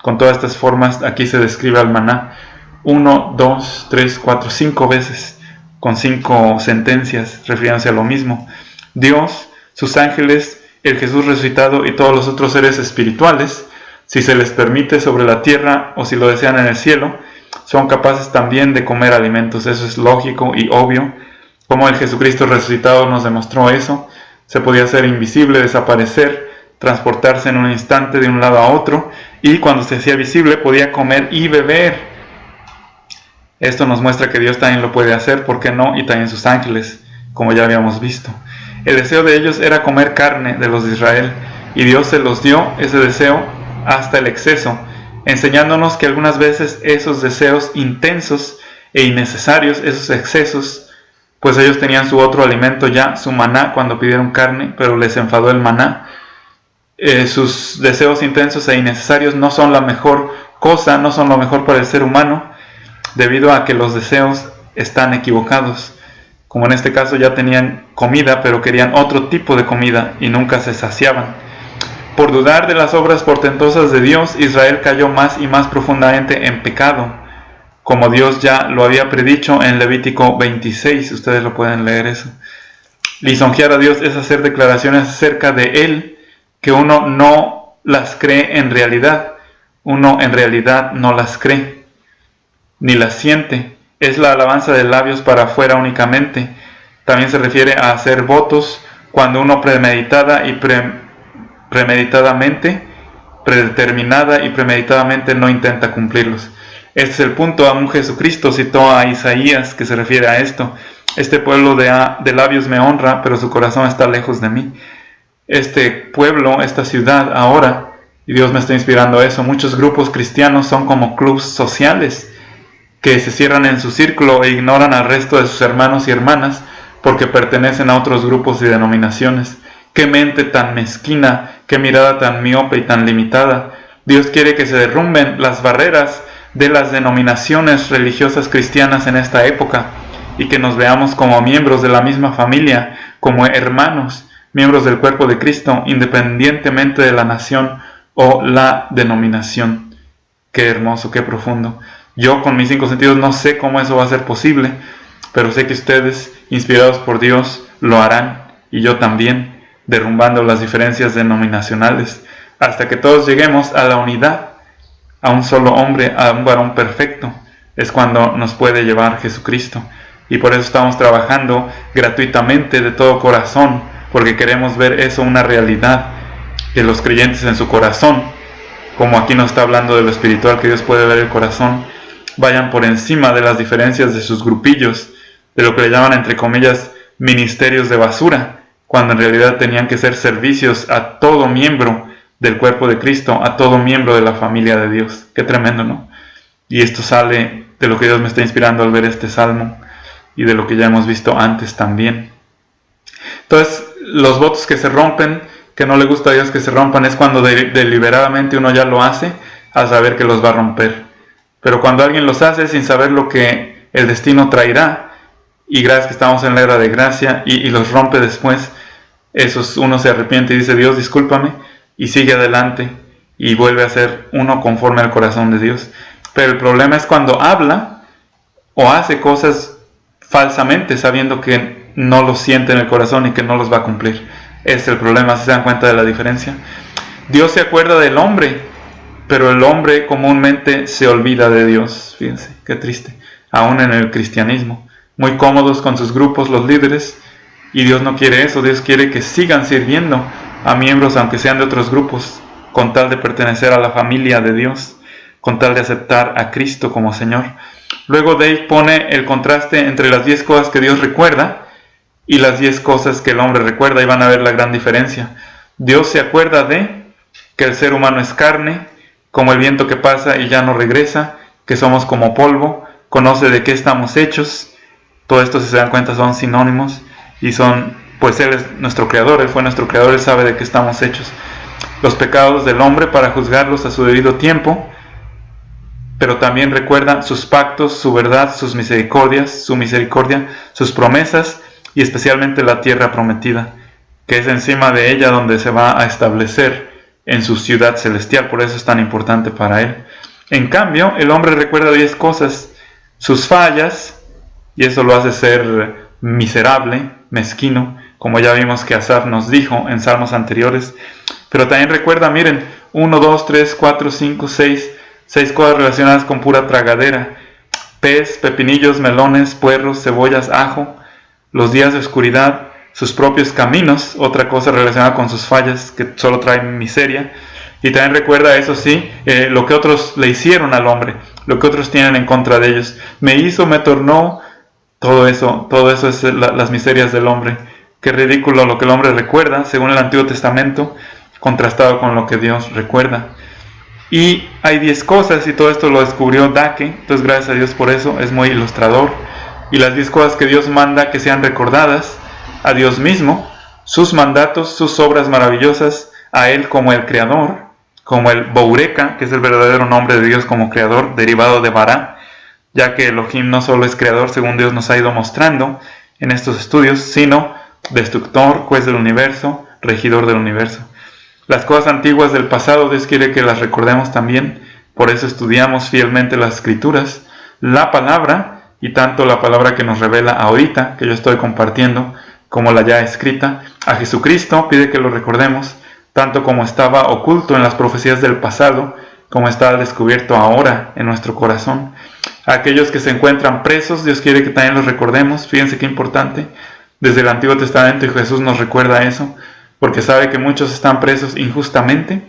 Con todas estas formas aquí se describe al maná 1, 2, 3, 4, 5 veces, con 5 sentencias refiriéndose a lo mismo. Dios, sus ángeles, el Jesús resucitado y todos los otros seres espirituales, si se les permite sobre la tierra o si lo desean en el cielo, son capaces también de comer alimentos. Eso es lógico y obvio. Como el Jesucristo resucitado nos demostró eso, se podía hacer invisible, desaparecer, transportarse en un instante de un lado a otro, y cuando se hacía visible podía comer y beber. Esto nos muestra que Dios también lo puede hacer, ¿por qué no? Y también sus ángeles, como ya habíamos visto. El deseo de ellos era comer carne de los de Israel, y Dios se los dio ese deseo hasta el exceso. enseñándonos que algunas veces esos deseos intensos e innecesarios, esos excesos, pues ellos tenían su otro alimento ya, su maná, cuando pidieron carne, pero les enfadó el maná. Sus deseos intensos e innecesarios no son la mejor cosa, no son lo mejor para el ser humano, debido a que los deseos están equivocados. Como en este caso ya tenían comida, pero querían otro tipo de comida y nunca se saciaban. Por dudar de las obras portentosas de Dios, Israel cayó más y más profundamente en pecado, como Dios ya lo había predicho en Levítico 26, ustedes lo pueden leer eso. Lisonjear a Dios es hacer declaraciones acerca de Él que uno no las cree en realidad, uno en realidad no las cree, ni las siente. Es la alabanza de labios para afuera únicamente. También se refiere a hacer votos cuando uno predeterminada y premeditadamente no intenta cumplirlos. Este es el punto. Aún Jesucristo citó a Isaías que se refiere a esto. Este pueblo de labios me honra, pero su corazón está lejos de mí. Este pueblo, esta ciudad ahora, y Dios me está inspirando a eso, muchos grupos cristianos son como clubes sociales que se cierran en su círculo e ignoran al resto de sus hermanos y hermanas porque pertenecen a otros grupos y denominaciones. ¡Qué mente tan mezquina! ¡Qué mirada tan miope y tan limitada! Dios quiere que se derrumben las barreras de las denominaciones religiosas cristianas en esta época y que nos veamos como miembros de la misma familia, como hermanos, miembros del cuerpo de Cristo, independientemente de la nación o la denominación. ¡Qué hermoso, qué profundo! Yo con mis 5 sentidos no sé cómo eso va a ser posible, pero sé que ustedes, inspirados por Dios, lo harán, y yo también, derrumbando las diferencias denominacionales, hasta que todos lleguemos a la unidad, a un solo hombre, a un varón perfecto. Es cuando nos puede llevar Jesucristo, y por eso estamos trabajando gratuitamente de todo corazón, porque queremos ver eso una realidad, que los creyentes en su corazón, como aquí nos está hablando de lo espiritual, que Dios puede ver el corazón, vayan por encima de las diferencias de sus grupillos, de lo que le llaman entre comillas ministerios de basura, cuando en realidad tenían que ser servicios a todo miembro del cuerpo de Cristo, a todo miembro de la familia de Dios. Qué tremendo, ¿no? Y esto sale de lo que Dios me está inspirando al ver este salmo y de lo que ya hemos visto antes también. Entonces, los votos que se rompen, que no le gusta a Dios que se rompan, es cuando deliberadamente uno ya lo hace al saber que los va a romper. Pero cuando alguien los hace sin saber lo que el destino traerá, y gracias que estamos en la era de gracia, y los rompe después, uno se arrepiente y dice, Dios, discúlpame, y sigue adelante, y vuelve a ser uno conforme al corazón de Dios. Pero el problema es cuando habla, o hace cosas falsamente, sabiendo que no los siente en el corazón y que no los va a cumplir. Ese es el problema, ¿se dan cuenta de la diferencia? Dios se acuerda del hombre, pero el hombre comúnmente se olvida de Dios. Fíjense, qué triste. Aún en el cristianismo. Muy cómodos con sus grupos, los líderes. Y Dios no quiere eso. Dios quiere que sigan sirviendo a miembros, aunque sean de otros grupos, con tal de pertenecer a la familia de Dios, con tal de aceptar a Cristo como Señor. Luego Dave pone el contraste entre las 10 cosas que Dios recuerda y las 10 cosas que el hombre recuerda, y van a ver la gran diferencia. Dios se acuerda de que el ser humano es carne, como el viento que pasa y ya no regresa, que somos como polvo, conoce de qué estamos hechos. Todo esto, si se dan cuenta, son sinónimos y son, pues Él es nuestro creador, Él fue nuestro creador, Él sabe de qué estamos hechos. Los pecados del hombre para juzgarlos a su debido tiempo, pero también recuerda sus pactos, su verdad, sus misericordias, su misericordia, sus promesas y especialmente la tierra prometida, que es encima de ella donde se va a establecer en su ciudad celestial. Por eso es tan importante para Él. En cambio, el hombre recuerda 10 cosas, sus fallas, y eso lo hace ser miserable, mezquino, como ya vimos que Asaf nos dijo en salmos anteriores. Pero también recuerda, miren, 1, 2, 3, 4, 5, 6 cosas relacionadas con pura tragadera: pez, pepinillos, melones, puerros, cebollas, ajo, los días de oscuridad, sus propios caminos, otra cosa relacionada con sus fallas que solo traen miseria. Y también recuerda, eso sí, lo que otros le hicieron al hombre, lo que otros tienen en contra de ellos. Me hizo, me tornó, todo eso es las miserias del hombre. Qué ridículo lo que el hombre recuerda, según el Antiguo Testamento, contrastado con lo que Dios recuerda. Y hay 10 cosas, y todo esto lo descubrió Dake, entonces gracias a Dios por eso, es muy ilustrador. Y las 10 cosas que Dios manda que sean recordadas: a Dios mismo, sus mandatos, sus obras maravillosas, a Él como el Creador, como el Boureka, que es el verdadero nombre de Dios como Creador, derivado de Bará, ya que Elohim no solo es Creador, según Dios nos ha ido mostrando en estos estudios, sino Destructor, Juez del universo, Regidor del universo. Las cosas antiguas del pasado Dios quiere que las recordemos también, por eso estudiamos fielmente las Escrituras, la palabra, y tanto la palabra que nos revela ahorita, que yo estoy compartiendo, como la ya escrita. A Jesucristo pide que lo recordemos, tanto como estaba oculto en las profecías del pasado, como está descubierto ahora en nuestro corazón. A aquellos que se encuentran presos, Dios quiere que también los recordemos. Fíjense qué importante, desde el Antiguo Testamento, y Jesús nos recuerda eso, porque sabe que muchos están presos injustamente.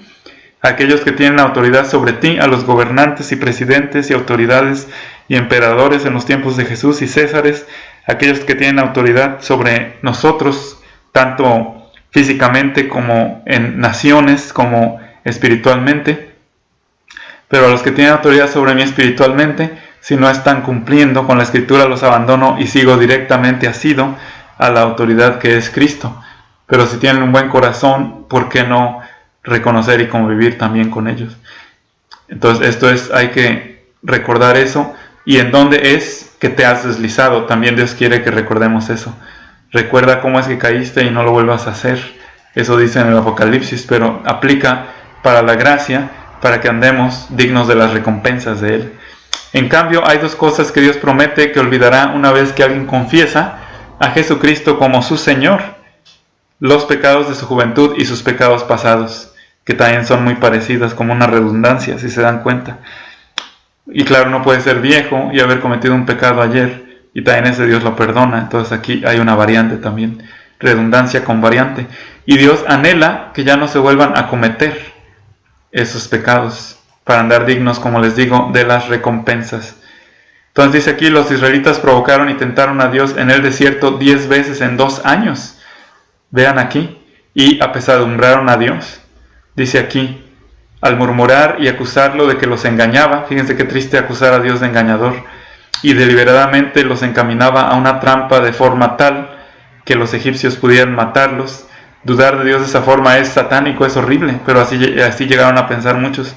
A aquellos que tienen autoridad sobre ti, a los gobernantes y presidentes y autoridades y emperadores en los tiempos de Jesús y Césares, aquellos que tienen autoridad sobre nosotros, tanto físicamente como en naciones, como espiritualmente. Pero a los que tienen autoridad sobre mí espiritualmente, si no están cumpliendo con la Escritura, los abandono y sigo directamente asido a la autoridad que es Cristo. Pero si tienen un buen corazón, ¿por qué no reconocer y convivir también con ellos? Entonces hay que recordar eso. ¿Y en dónde es que te has deslizado? También Dios quiere que recordemos eso. Recuerda cómo es que caíste y no lo vuelvas a hacer. Eso dice en el Apocalipsis, pero aplica para la gracia, para que andemos dignos de las recompensas de Él. En cambio, hay 2 cosas que Dios promete que olvidará una vez que alguien confiesa a Jesucristo como su Señor: los pecados de su juventud y sus pecados pasados, que también son muy parecidas, como una redundancia, si se dan cuenta. Y claro, no puede ser viejo y haber cometido un pecado ayer, y también ese Dios lo perdona. Entonces aquí hay una variante también, redundancia con variante. Y Dios anhela que ya no se vuelvan a cometer esos pecados, para andar dignos, como les digo, de las recompensas. Entonces dice aquí: los israelitas provocaron y tentaron a Dios en el desierto 10 veces en 2 años. Vean aquí, y apesadumbraron a Dios. Dice aquí, al murmurar y acusarlo de que los engañaba. Fíjense qué triste acusar a Dios de engañador. Y deliberadamente los encaminaba a una trampa de forma tal que los egipcios pudieran matarlos. Dudar de Dios de esa forma es satánico, es horrible, pero así llegaron a pensar muchos.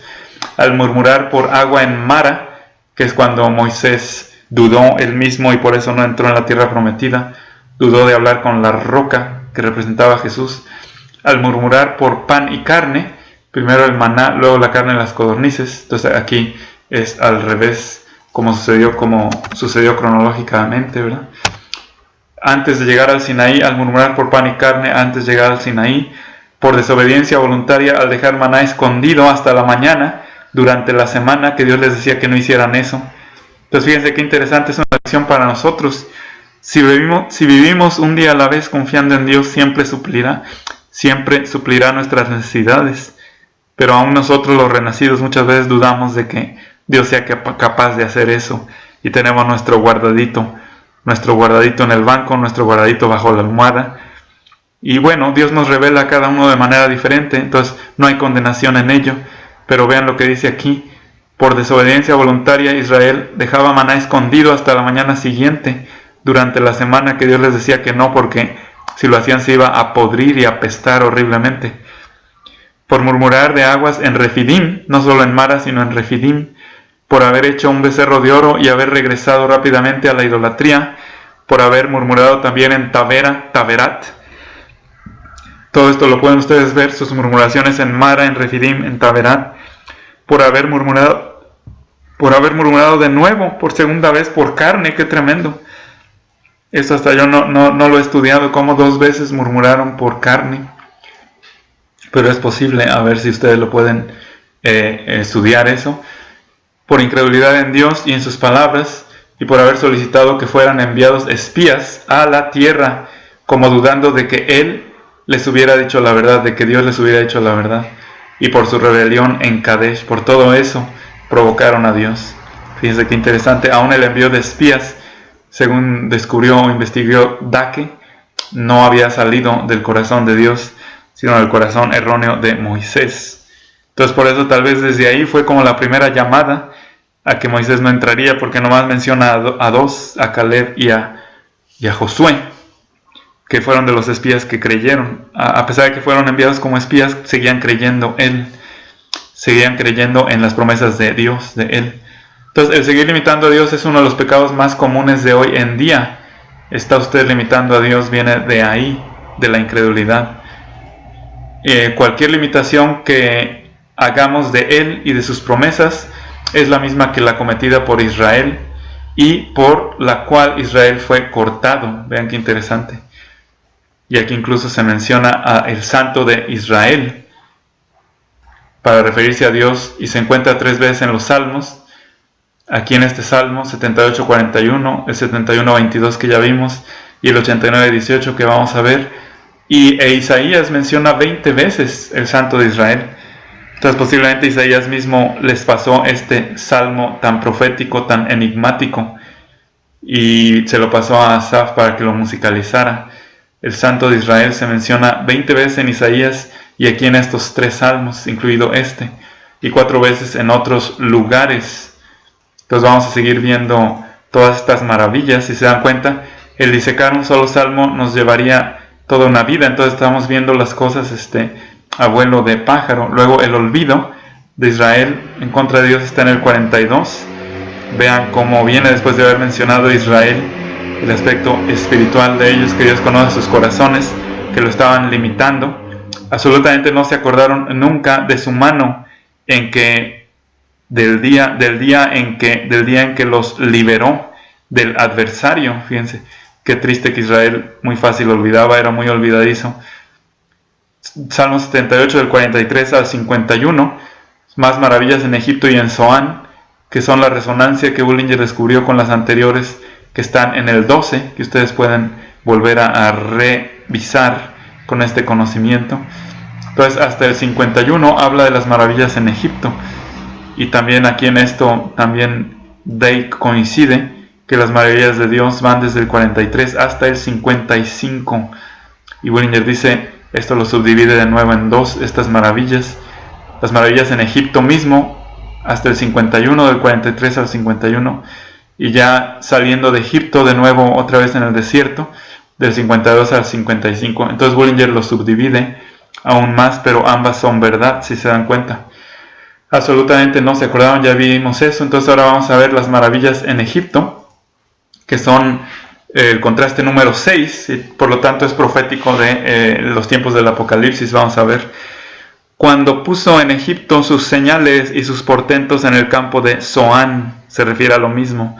Al murmurar por agua en Mara, que es cuando Moisés dudó él mismo y por eso no entró en la tierra prometida, dudó de hablar con la roca que representaba a Jesús. Al murmurar por pan y carne, primero el maná, luego la carne de las codornices. Entonces aquí es al revés, como sucedió cronológicamente, ¿verdad? Antes de llegar al Sinaí, al murmurar por pan y carne, antes de llegar al Sinaí, por desobediencia voluntaria, al dejar maná escondido hasta la mañana, durante la semana que Dios les decía que no hicieran eso. Entonces fíjense qué interesante, es una lección para nosotros. Si vivimos un día a la vez confiando en Dios, siempre suplirá nuestras necesidades. Pero aún nosotros los renacidos muchas veces dudamos de que Dios sea capaz de hacer eso, y tenemos nuestro guardadito en el banco, nuestro guardadito bajo la almohada. Y bueno, Dios nos revela a cada uno de manera diferente, entonces no hay condenación en ello. Pero vean lo que dice aquí: por desobediencia voluntaria Israel dejaba maná escondido hasta la mañana siguiente, durante la semana que Dios les decía que no, porque si lo hacían se iba a podrir y a apestar horriblemente. Por murmurar de aguas en Refidim, no solo en Mara sino en Refidim, por haber hecho un becerro de oro y haber regresado rápidamente a la idolatría, por haber murmurado también en Taberat. Todo esto lo pueden ustedes ver, sus murmuraciones en Mara, en Refidim, en Taberat, por haber murmurado de nuevo, por segunda vez, por carne. ¡Qué tremendo! Esto hasta yo no lo he estudiado, como 2 veces murmuraron por carne, pero es posible, a ver si ustedes lo pueden estudiar eso. Por incredulidad en Dios y en sus palabras, y por haber solicitado que fueran enviados espías a la tierra, como dudando de que Él les hubiera dicho la verdad, de que Dios les hubiera dicho la verdad. Y por su rebelión en Kadesh, por todo eso, provocaron a Dios. Fíjense qué interesante, aún el envío de espías, según descubrió o investigó Dake, no había salido del corazón de Dios, sino del corazón erróneo de Moisés. Entonces por eso tal vez desde ahí fue como la primera llamada a que Moisés no entraría, porque nomás menciona a dos, a Caleb y a Josué, que fueron de los espías que creyeron. A pesar de que fueron enviados como espías, seguían creyendo en las promesas de Dios, de Él. Entonces el seguir limitando a Dios es uno de los pecados más comunes de hoy en día. Está usted limitando a Dios, viene de ahí, de la incredulidad. Cualquier limitación que hagamos de Él y de sus promesas es la misma que la cometida por Israel y por la cual Israel fue cortado. Vean qué interesante. Y aquí incluso se menciona a el Santo de Israel para referirse a Dios, y se encuentra 3 veces en los Salmos. Aquí en este Salmo 78:41, el 71:22 que ya vimos, y el 89:18 que vamos a ver. Y Isaías menciona 20 veces el Santo de Israel. Entonces posiblemente Isaías mismo les pasó este salmo tan profético, tan enigmático, y se lo pasó a Asaf para que lo musicalizara. El Santo de Israel se menciona 20 veces en Isaías y aquí en estos 3 salmos, incluido este, y 4 veces en otros lugares. Entonces vamos a seguir viendo todas estas maravillas. Si se dan cuenta, el disecar un solo salmo nos llevaría toda una vida. Entonces estamos viendo las cosas a vuelo de pájaro. Luego el olvido de Israel en contra de Dios está en el 42. Vean cómo viene después de haber mencionado a Israel, el aspecto espiritual de ellos, que Dios conoce sus corazones, que lo estaban limitando. Absolutamente no se acordaron nunca de su mano en que del día en que los liberó del adversario. Fíjense qué triste que Israel muy fácil olvidaba, era muy olvidadizo. Salmo 78 del 43 al 51, más maravillas en Egipto y en Zoán, que son la resonancia que Bullinger descubrió con las anteriores, que están en el 12, que ustedes pueden volver a revisar con este conocimiento. Entonces hasta el 51 habla de las maravillas en Egipto, y también aquí en esto también Dake coincide que las maravillas de Dios van desde el 43 hasta el 55, y Bullinger dice, esto lo subdivide de nuevo en 2, estas maravillas, las maravillas en Egipto mismo hasta el 51, del 43 al 51, y ya saliendo de Egipto de nuevo otra vez en el desierto, del 52 al 55. Entonces Bullinger lo subdivide aún más, pero ambas son verdad, si se dan cuenta. Absolutamente no se acordaban, ya vimos eso. Entonces ahora vamos a ver las maravillas en Egipto, que son el contraste número 6, y por lo tanto es profético de los tiempos del Apocalipsis. Vamos a ver. Cuando puso en Egipto sus señales y sus portentos en el campo de Zoán, se refiere a lo mismo.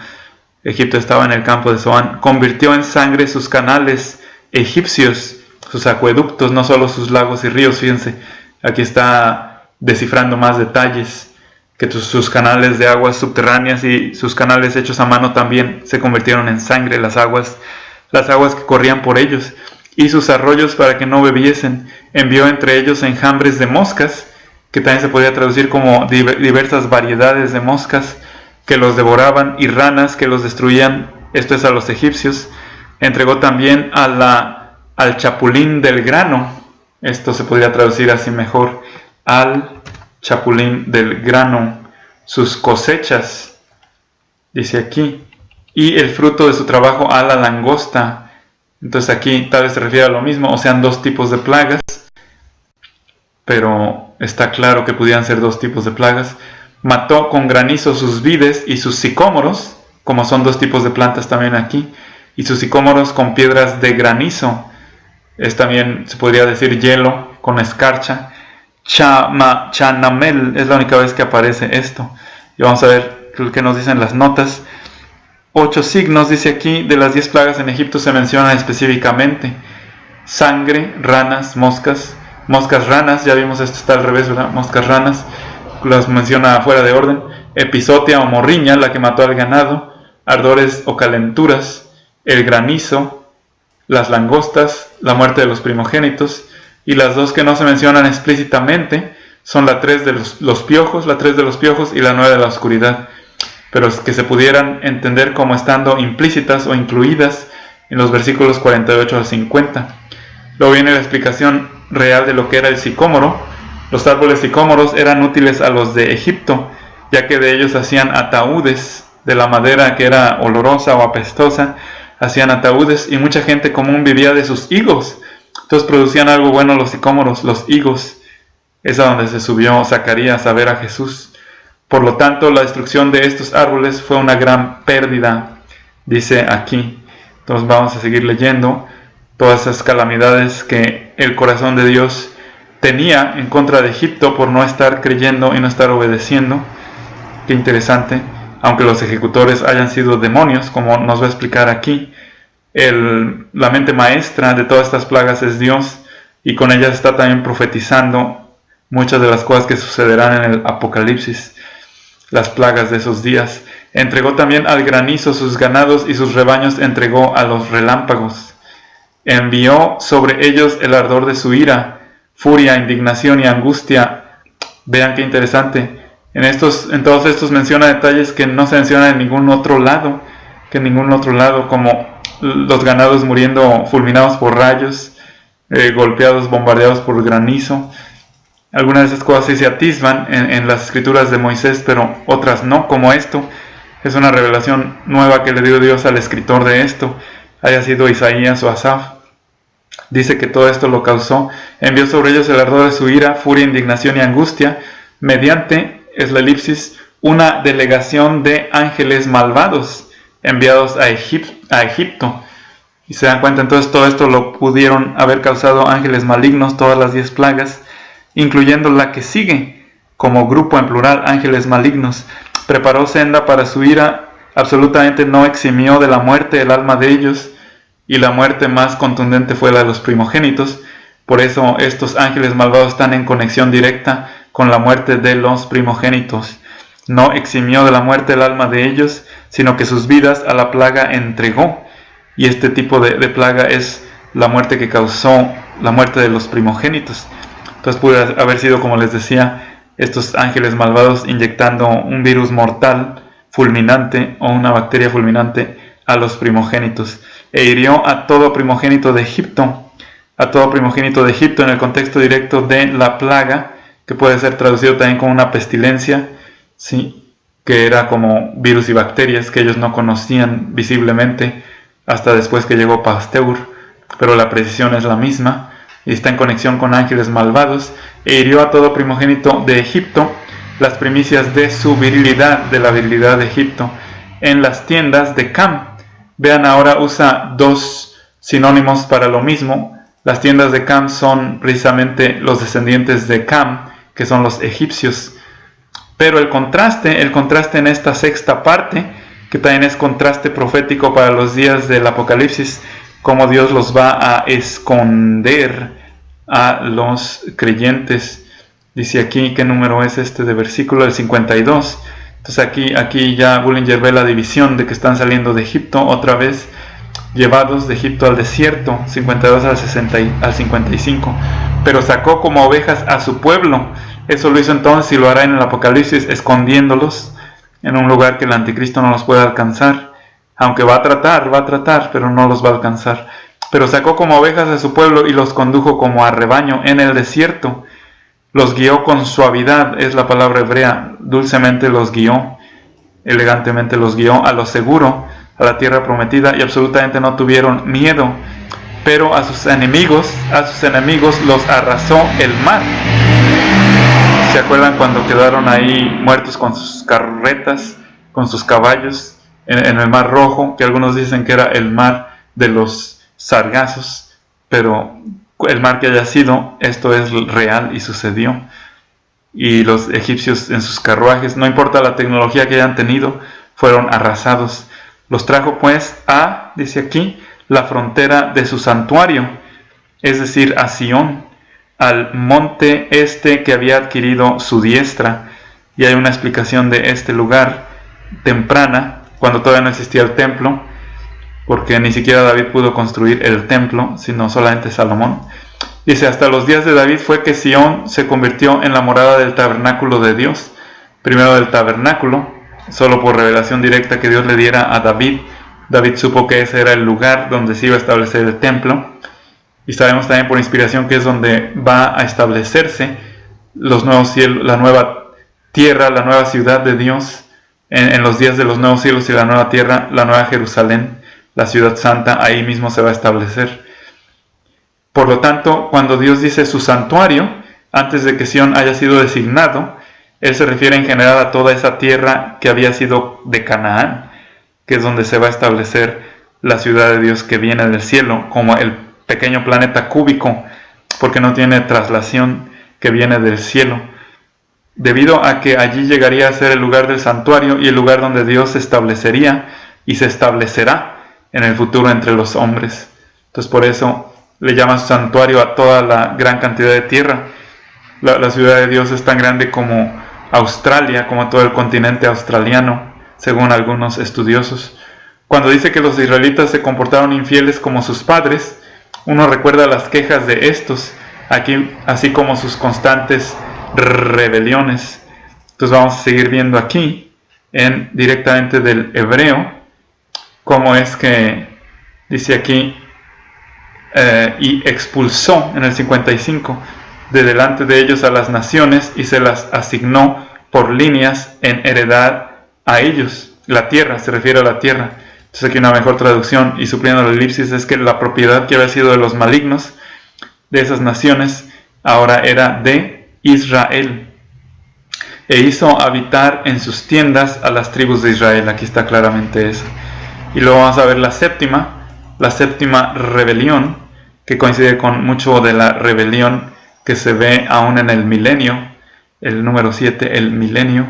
Egipto estaba en el campo de Zoán. Convirtió en sangre sus canales egipcios, sus acueductos, no solo sus lagos y ríos. Fíjense, aquí está descifrando más detalles, que sus canales de aguas subterráneas y sus canales hechos a mano también se convirtieron en sangre, las aguas que corrían por ellos, y sus arroyos para que no bebiesen. Envió entre ellos enjambres de moscas, que también se podría traducir como diversas variedades de moscas, que los devoraban, y ranas que los destruían, esto es a los egipcios. Entregó también al chapulín del grano, esto se podría traducir así mejor, al chapulín del grano, sus cosechas, dice aquí, y el fruto de su trabajo a la langosta. Entonces aquí tal vez se refiere a lo mismo, o sean 2 tipos de plagas, pero está claro que pudieran ser 2 tipos de plagas. Mató con granizo sus vides y sus sicómoros, como son 2 tipos de plantas también aquí, y sus sicómoros con piedras de granizo, es también se podría decir hielo con escarcha. Chanamel es la única vez que aparece esto, y vamos a ver qué nos dicen las notas. 8 signos, dice aquí, de las 10 plagas en Egipto se mencionan específicamente: sangre, ranas, moscas, ranas, ya vimos esto está al revés, ¿verdad? Moscas, ranas, las menciona fuera de orden. Episotia o morriña, la que mató al ganado. Ardores o calenturas, el granizo, las langostas, la muerte de los primogénitos. Y las 2 que no se mencionan explícitamente son la 3 de los piojos, y la 9 de la oscuridad, pero que se pudieran entender como estando implícitas o incluidas en los versículos 48 al 50. Luego viene la explicación real de lo que era el sicómoro, Los árboles sicómoros eran útiles a los de Egipto, ya que de ellos hacían ataúdes, de la madera que era olorosa o apestosa, hacían ataúdes, y mucha gente común vivía de sus higos. Entonces producían algo bueno los sicómoros, los higos. Es a donde se subió Zacarías a ver a Jesús. Por lo tanto, la destrucción de estos árboles fue una gran pérdida, dice aquí. Entonces vamos a seguir leyendo todas esas calamidades que el corazón de Dios tenía en contra de Egipto por no estar creyendo y no estar obedeciendo. Qué interesante. Aunque los ejecutores hayan sido demonios, como nos va a explicar aquí, la mente maestra de todas estas plagas es Dios, y con ellas está también profetizando muchas de las cosas que sucederán en el Apocalipsis, las plagas de esos días. Entregó también al granizo sus ganados, y sus rebaños entregó a los relámpagos. Envió sobre ellos el ardor de su ira, furia, indignación y angustia. Vean qué interesante. En todos estos menciona detalles que no se mencionan en ningún otro lado, como los ganados muriendo fulminados por rayos, golpeados, bombardeados por granizo. Algunas de esas cosas sí se atisban en las escrituras de Moisés, pero otras no, como esto. Es una revelación nueva que le dio Dios al escritor de esto, haya sido Isaías o Asaf. Dice que todo esto lo causó. Envió sobre ellos el ardor de su ira, furia, indignación y angustia, mediante, es la elipsis, una delegación de ángeles malvados enviados a Egipto. Y se dan cuenta, entonces todo esto lo pudieron haber causado ángeles malignos, todas las 10 plagas, incluyendo la que sigue, como grupo en plural, ángeles malignos. Preparó senda para su ira, absolutamente no eximió de la muerte el alma de ellos, y la muerte más contundente fue la de los primogénitos. Por eso estos ángeles malvados están en conexión directa con la muerte de los primogénitos. No eximió de la muerte el alma de ellos, sino que sus vidas a la plaga entregó. Y este tipo de plaga es la muerte que causó la muerte de los primogénitos. Entonces puede haber sido, como les decía, estos ángeles malvados inyectando un virus mortal, fulminante, o una bacteria fulminante a los primogénitos. E hirió a todo primogénito de Egipto. A todo primogénito de Egipto en el contexto directo de la plaga, que puede ser traducido también como una pestilencia, ¿sí? Que era como virus y bacterias que ellos no conocían visiblemente hasta después que llegó Pasteur, pero la precisión es la misma y está en conexión con ángeles malvados. E hirió a todo primogénito de Egipto, las primicias de su virilidad, de la virilidad de Egipto, en las tiendas de Cam. Vean, ahora usa 2 sinónimos para lo mismo. Las tiendas de Cam son precisamente los descendientes de Cam, que son los egipcios. Pero el contraste en esta sexta parte, que también es contraste profético para los días del Apocalipsis, cómo Dios los va a esconder a los creyentes. Dice aquí, ¿qué número es este de versículo? El 52. Entonces aquí ya Bullinger ve la división de que están saliendo de Egipto otra vez, llevados de Egipto al desierto, 52 al 55. Pero sacó como ovejas a su pueblo. Eso lo hizo entonces y lo hará en el Apocalipsis, escondiéndolos en un lugar que el anticristo no los puede alcanzar. Aunque va a tratar, pero no los va a alcanzar. Pero sacó como ovejas a su pueblo y los condujo como a rebaño en el desierto. Los guió con suavidad, es la palabra hebrea, dulcemente los guió, elegantemente los guió a lo seguro, a la tierra prometida, y absolutamente no tuvieron miedo. Pero a sus enemigos los arrasó el mar. ¿Se acuerdan cuando quedaron ahí muertos con sus carretas, con sus caballos, en el mar Rojo? Que algunos dicen que era el mar de los sargazos, pero el mar que haya sido, esto es real y sucedió. Y los egipcios en sus carruajes, no importa la tecnología que hayan tenido, fueron arrasados. Los trajo pues a, dice aquí, la frontera de su santuario, es decir, a Sión, al monte este que había adquirido su diestra. Y hay una explicación de este lugar temprana, cuando todavía no existía el templo, porque ni siquiera David pudo construir el templo, sino solamente Salomón. Dice, hasta los días de David fue que Sión se convirtió en la morada del tabernáculo de Dios. Primero del tabernáculo, solo por revelación directa que Dios le diera a David. David supo que ese era el lugar donde se iba a establecer el templo. Y sabemos también por inspiración que es donde va a establecerse los nuevos cielos, la nueva tierra, la nueva ciudad de Dios, en los días de los nuevos cielos y la nueva tierra, la nueva Jerusalén, la ciudad santa, ahí mismo se va a establecer. Por lo tanto, cuando Dios dice su santuario, antes de que Sión haya sido designado, Él se refiere en general a toda esa tierra que había sido de Canaán, que es donde se va a establecer la ciudad de Dios que viene del cielo, como el pequeño planeta cúbico, porque no tiene traslación, que viene del cielo, debido a que allí llegaría a ser el lugar del santuario y el lugar donde Dios se establecería y se establecerá en el futuro entre los hombres. Entonces por eso le llama santuario a toda la gran cantidad de tierra. La ciudad de Dios es tan grande como Australia, como todo el continente australiano, según algunos estudiosos. Cuando dice que los israelitas se comportaron infieles como sus padres, uno recuerda las quejas de estos, aquí, así como sus constantes rebeliones. Entonces vamos a seguir viendo aquí, directamente del hebreo, cómo es que dice aquí, y expulsó en el 55 de delante de ellos a las naciones y se las asignó por líneas en heredad a ellos. La tierra, se refiere a la tierra. Entonces aquí una mejor traducción y supliendo la elipsis es que la propiedad que había sido de los malignos de esas naciones ahora era de Israel. E hizo habitar en sus tiendas a las tribus de Israel. Aquí está claramente eso. Y luego vamos a ver la séptima rebelión, que coincide con mucho de la rebelión que se ve aún en el milenio, el número 7, el milenio.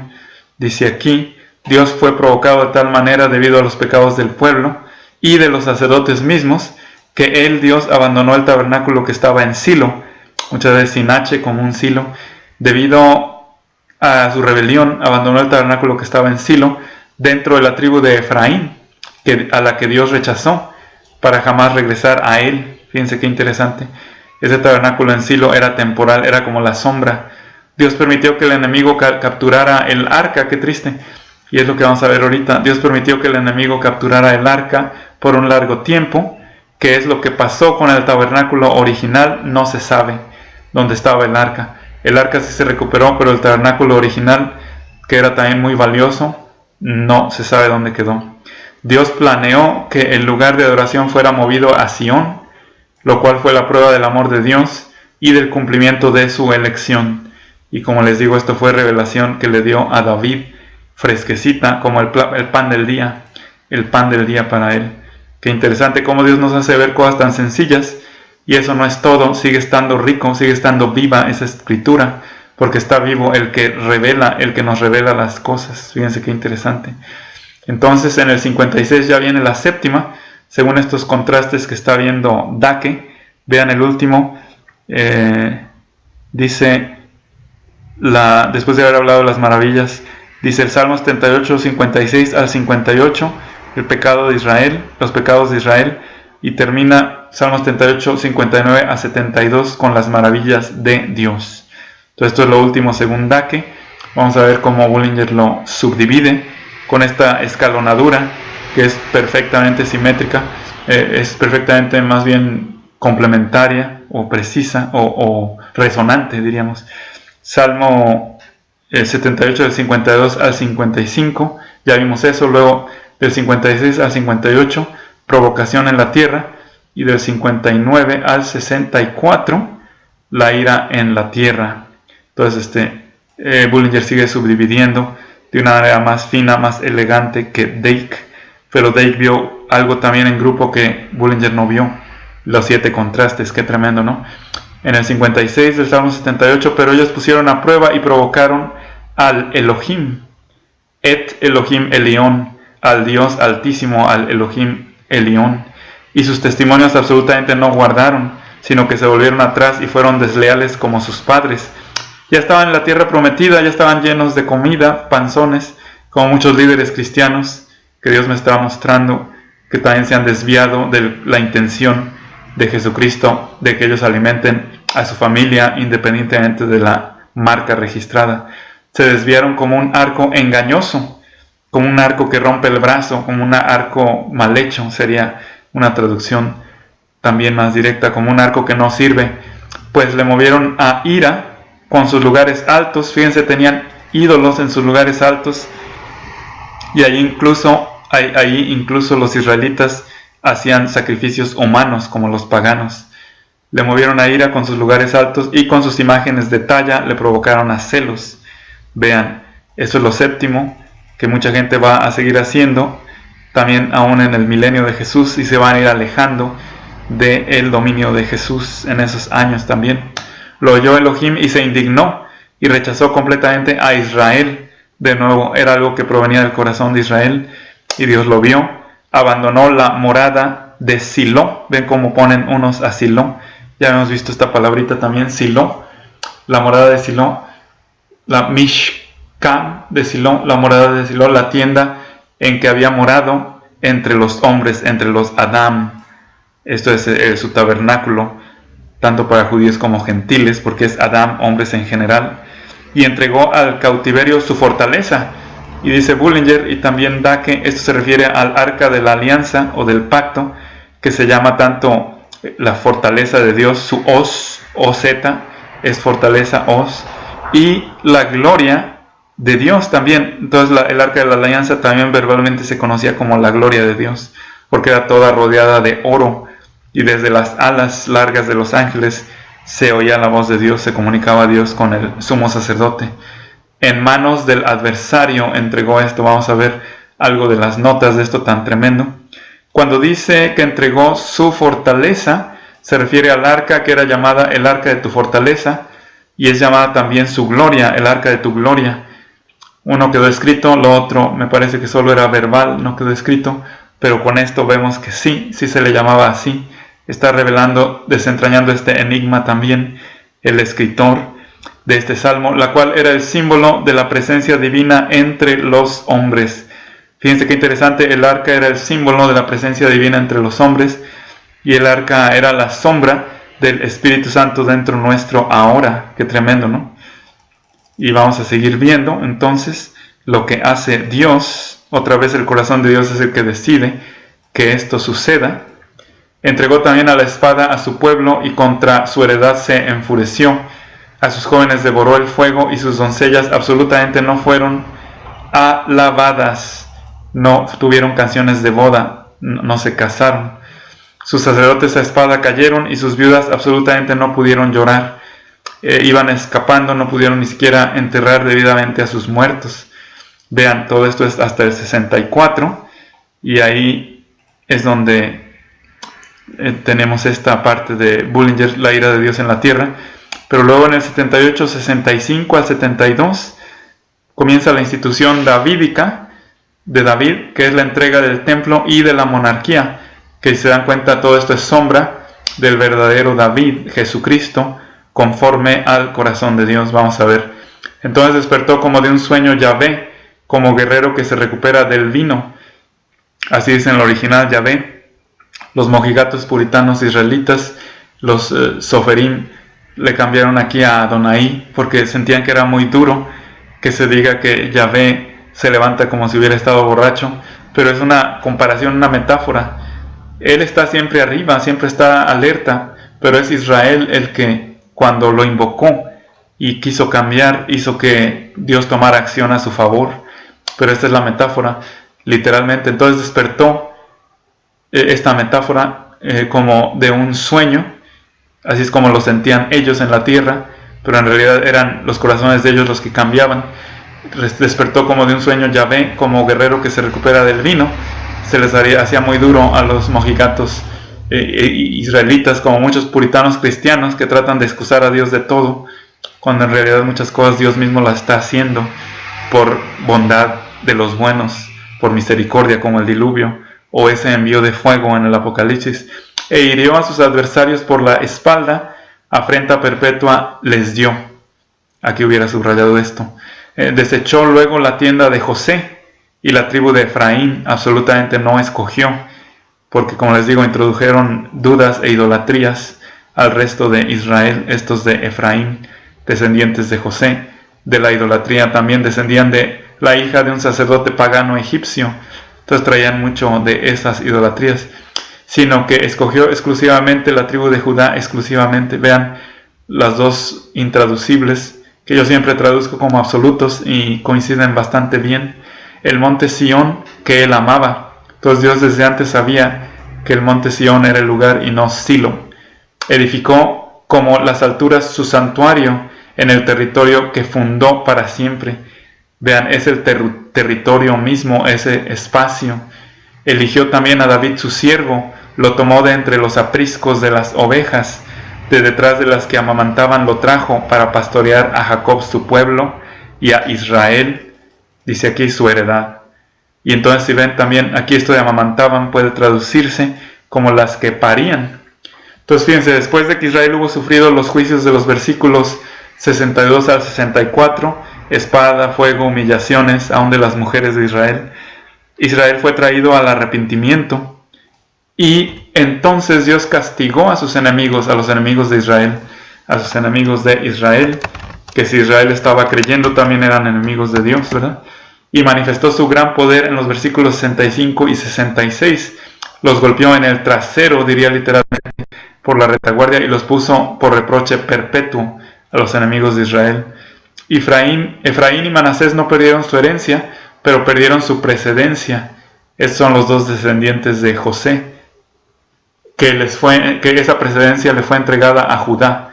Dice aquí, Dios fue provocado de tal manera debido a los pecados del pueblo y de los sacerdotes mismos, que él, Dios, abandonó el tabernáculo que estaba en Silo, muchas veces sin H, como un Silo. Debido a su rebelión, abandonó el tabernáculo que estaba en Silo, dentro de la tribu de Efraín, a la que Dios rechazó, para jamás regresar a él. Fíjense qué interesante. Ese tabernáculo en Silo era temporal, era como la sombra. Dios permitió que el enemigo capturara el arca, qué triste. Y es lo que vamos a ver ahorita. Dios permitió que el enemigo capturara el arca por un largo tiempo. ¿Qué es lo que pasó con el tabernáculo original? No se sabe dónde estaba el arca. El arca sí se recuperó, pero el tabernáculo original, que era también muy valioso, no se sabe dónde quedó. Dios planeó que el lugar de adoración fuera movido a Sión, lo cual fue la prueba del amor de Dios y del cumplimiento de su elección. Y como les digo, esto fue revelación que le dio a David, fresquecita, como el pan del día para él. Qué interesante cómo Dios nos hace ver cosas tan sencillas, y eso no es todo, sigue estando rico, sigue estando viva esa escritura, porque está vivo el que revela, el que nos revela las cosas. Fíjense qué interesante. Entonces en el 56 ya viene la séptima, según estos contrastes que está viendo Dake. Vean el último, dice, después de haber hablado de las maravillas, dice el Salmo 78, 56 al 58, el pecado de Israel, los pecados de Israel, y termina Salmo 78, 59 a 72 con las maravillas de Dios. Entonces esto es lo último según Dake. Vamos a ver cómo Bullinger lo subdivide con esta escalonadura que es perfectamente simétrica, es perfectamente más bien complementaria o precisa o resonante, diríamos. Salmo 78 del 52 al 55, ya vimos eso. Luego del 56 al 58, provocación en la tierra, y del 59 al 64, la ira en la tierra. Entonces Bullinger sigue subdividiendo de una manera más fina, más elegante que Dake, pero Dake vio algo también en grupo que Bullinger no vio, los 7 contrastes. Qué tremendo, ¿no? En el 56 del Salmo 78, pero ellos pusieron a prueba y provocaron al Elohim, et Elohim Elión, al Dios altísimo, al Elohim Elión, y sus testimonios absolutamente no guardaron, sino que se volvieron atrás y fueron desleales como sus padres. Ya estaban en la tierra prometida, ya estaban llenos de comida, panzones, como muchos líderes cristianos que Dios me está mostrando, que también se han desviado de la intención de Jesucristo, de que ellos alimenten a su familia independientemente de la marca registrada. Se desviaron como un arco engañoso, como un arco que rompe el brazo, como un arco mal hecho, sería una traducción también más directa, como un arco que no sirve, pues le movieron a ira con sus lugares altos. Fíjense, tenían ídolos en sus lugares altos, y ahí incluso los israelitas hacían sacrificios humanos como los paganos. Le movieron a ira con sus lugares altos, y con sus imágenes de talla le provocaron a celos. Vean, eso es lo séptimo que mucha gente va a seguir haciendo, también aún en el milenio de Jesús, y se van a ir alejando del dominio de Jesús en esos años también. Lo oyó Elohim y se indignó, y rechazó completamente a Israel. De nuevo, era algo que provenía del corazón de Israel, y Dios lo vio. Abandonó la morada de Silo. Ven cómo ponen unos a Silo. Ya hemos visto esta palabrita también, Silo. La morada de Silo, la Mishkan de Silo, la morada de Silo, la tienda en que había morado entre los hombres, entre los Adam. Esto es su tabernáculo, tanto para judíos como gentiles, porque es Adam, hombres en general. Y entregó al cautiverio su fortaleza. Y dice Bullinger, y también Dake, esto se refiere al arca de la alianza o del pacto, que se llama tanto la fortaleza de Dios, su Oz, O-Z, es fortaleza, Oz, y la gloria de Dios también. Entonces el arca de la alianza también verbalmente se conocía como la gloria de Dios, porque era toda rodeada de oro, y desde las alas largas de los ángeles se oía la voz de Dios, se comunicaba a Dios con el sumo sacerdote. En manos del adversario entregó esto. Vamos a ver algo de las notas de esto tan tremendo. Cuando dice que entregó su fortaleza, se refiere al arca que era llamada el arca de tu fortaleza, y es llamada también su gloria, el arca de tu gloria. Uno quedó escrito, lo otro me parece que solo era verbal, no quedó escrito, pero con esto vemos que sí se le llamaba así. Está revelando, desentrañando este enigma también el escritor de este salmo, la cual era el símbolo de la presencia divina entre los hombres. Fíjense qué interesante, el arca era el símbolo de la presencia divina entre los hombres, y el arca era la sombra del Espíritu Santo dentro nuestro ahora. Qué tremendo, ¿no? Y vamos a seguir viendo entonces lo que hace Dios. Otra vez el corazón de Dios es el que decide que esto suceda. Entregó también a la espada a su pueblo, y contra su heredad se enfureció. A sus jóvenes devoró el fuego, y sus doncellas absolutamente no fueron alabadas. No tuvieron canciones de boda, no se casaron. Sus sacerdotes a espada cayeron, y sus viudas absolutamente no pudieron llorar. Iban escapando, no pudieron ni siquiera enterrar debidamente a sus muertos. Vean, todo esto es hasta el 64, y ahí es donde tenemos esta parte de Bullinger, la ira de Dios en la tierra. Pero luego en el 78, 65 al 72, comienza la institución davídica de David, que es la entrega del templo y de la monarquía, que si se dan cuenta todo esto es sombra del verdadero David, Jesucristo, conforme al corazón de Dios. Vamos a ver. Entonces despertó como de un sueño Yahvé, como guerrero que se recupera del vino. Así dice en el original Yahvé. Los mojigatos puritanos israelitas, los soferim, le cambiaron aquí a Adonai, porque sentían que era muy duro que se diga que Yahvé se levanta como si hubiera estado borracho, pero es una comparación, una metáfora. Él está siempre arriba, siempre está alerta, pero es Israel el que, cuando lo invocó y quiso cambiar, hizo que Dios tomara acción a su favor. Pero esta es la metáfora, literalmente. Entonces despertó esta metáfora como de un sueño, así es como lo sentían ellos en la tierra, pero en realidad eran los corazones de ellos los que cambiaban. Despertó como de un sueño Yahvé, como guerrero que se recupera del vino. Se les hacía muy duro a los mojigatos israelitas, como muchos puritanos cristianos que tratan de excusar a Dios de todo, cuando en realidad muchas cosas Dios mismo las está haciendo por bondad de los buenos, por misericordia, como el diluvio o ese envío de fuego en el Apocalipsis. E hirió a sus adversarios por la espalda, afrenta perpetua les dio. Aquí hubiera subrayado esto. Desechó luego la tienda de José, y la tribu de Efraín absolutamente no escogió, porque como les digo, introdujeron dudas e idolatrías al resto de Israel. Estos de Efraín, descendientes de José, de la idolatría también descendían de la hija de un sacerdote pagano egipcio. Entonces traían mucho de esas idolatrías, sino que escogió exclusivamente la tribu de Judá, exclusivamente. Vean las dos intraducibles, que yo siempre traduzco como absolutos y coinciden bastante bien. El monte Sión que él amaba. Entonces Dios desde antes sabía que el monte Sión era el lugar y no Silo. Edificó como las alturas su santuario en el territorio que fundó para siempre. Vean, es el territorio mismo, ese espacio. Eligió también a David su siervo, lo tomó de entre los apriscos de las ovejas, de detrás de las que amamantaban lo trajo para pastorear a Jacob su pueblo y a Israel, dice aquí, su heredad. Y entonces si ven también, aquí esto de amamantaban puede traducirse como las que parían. Entonces fíjense, después de que Israel hubo sufrido los juicios de los versículos 62 al 64, espada, fuego, humillaciones, aún de las mujeres de Israel, Israel fue traído al arrepentimiento y entonces Dios castigó a sus enemigos, a los enemigos de Israel, que si Israel estaba creyendo también eran enemigos de Dios, ¿verdad? Y manifestó su gran poder en los versículos 65 y 66. Los golpeó en el trasero, diría literalmente, por la retaguardia y los puso por reproche perpetuo a los enemigos de Israel. Efraín y Manasés no perdieron su herencia, pero perdieron su precedencia. Estos son los dos descendientes de José, que esa precedencia le fue entregada a Judá.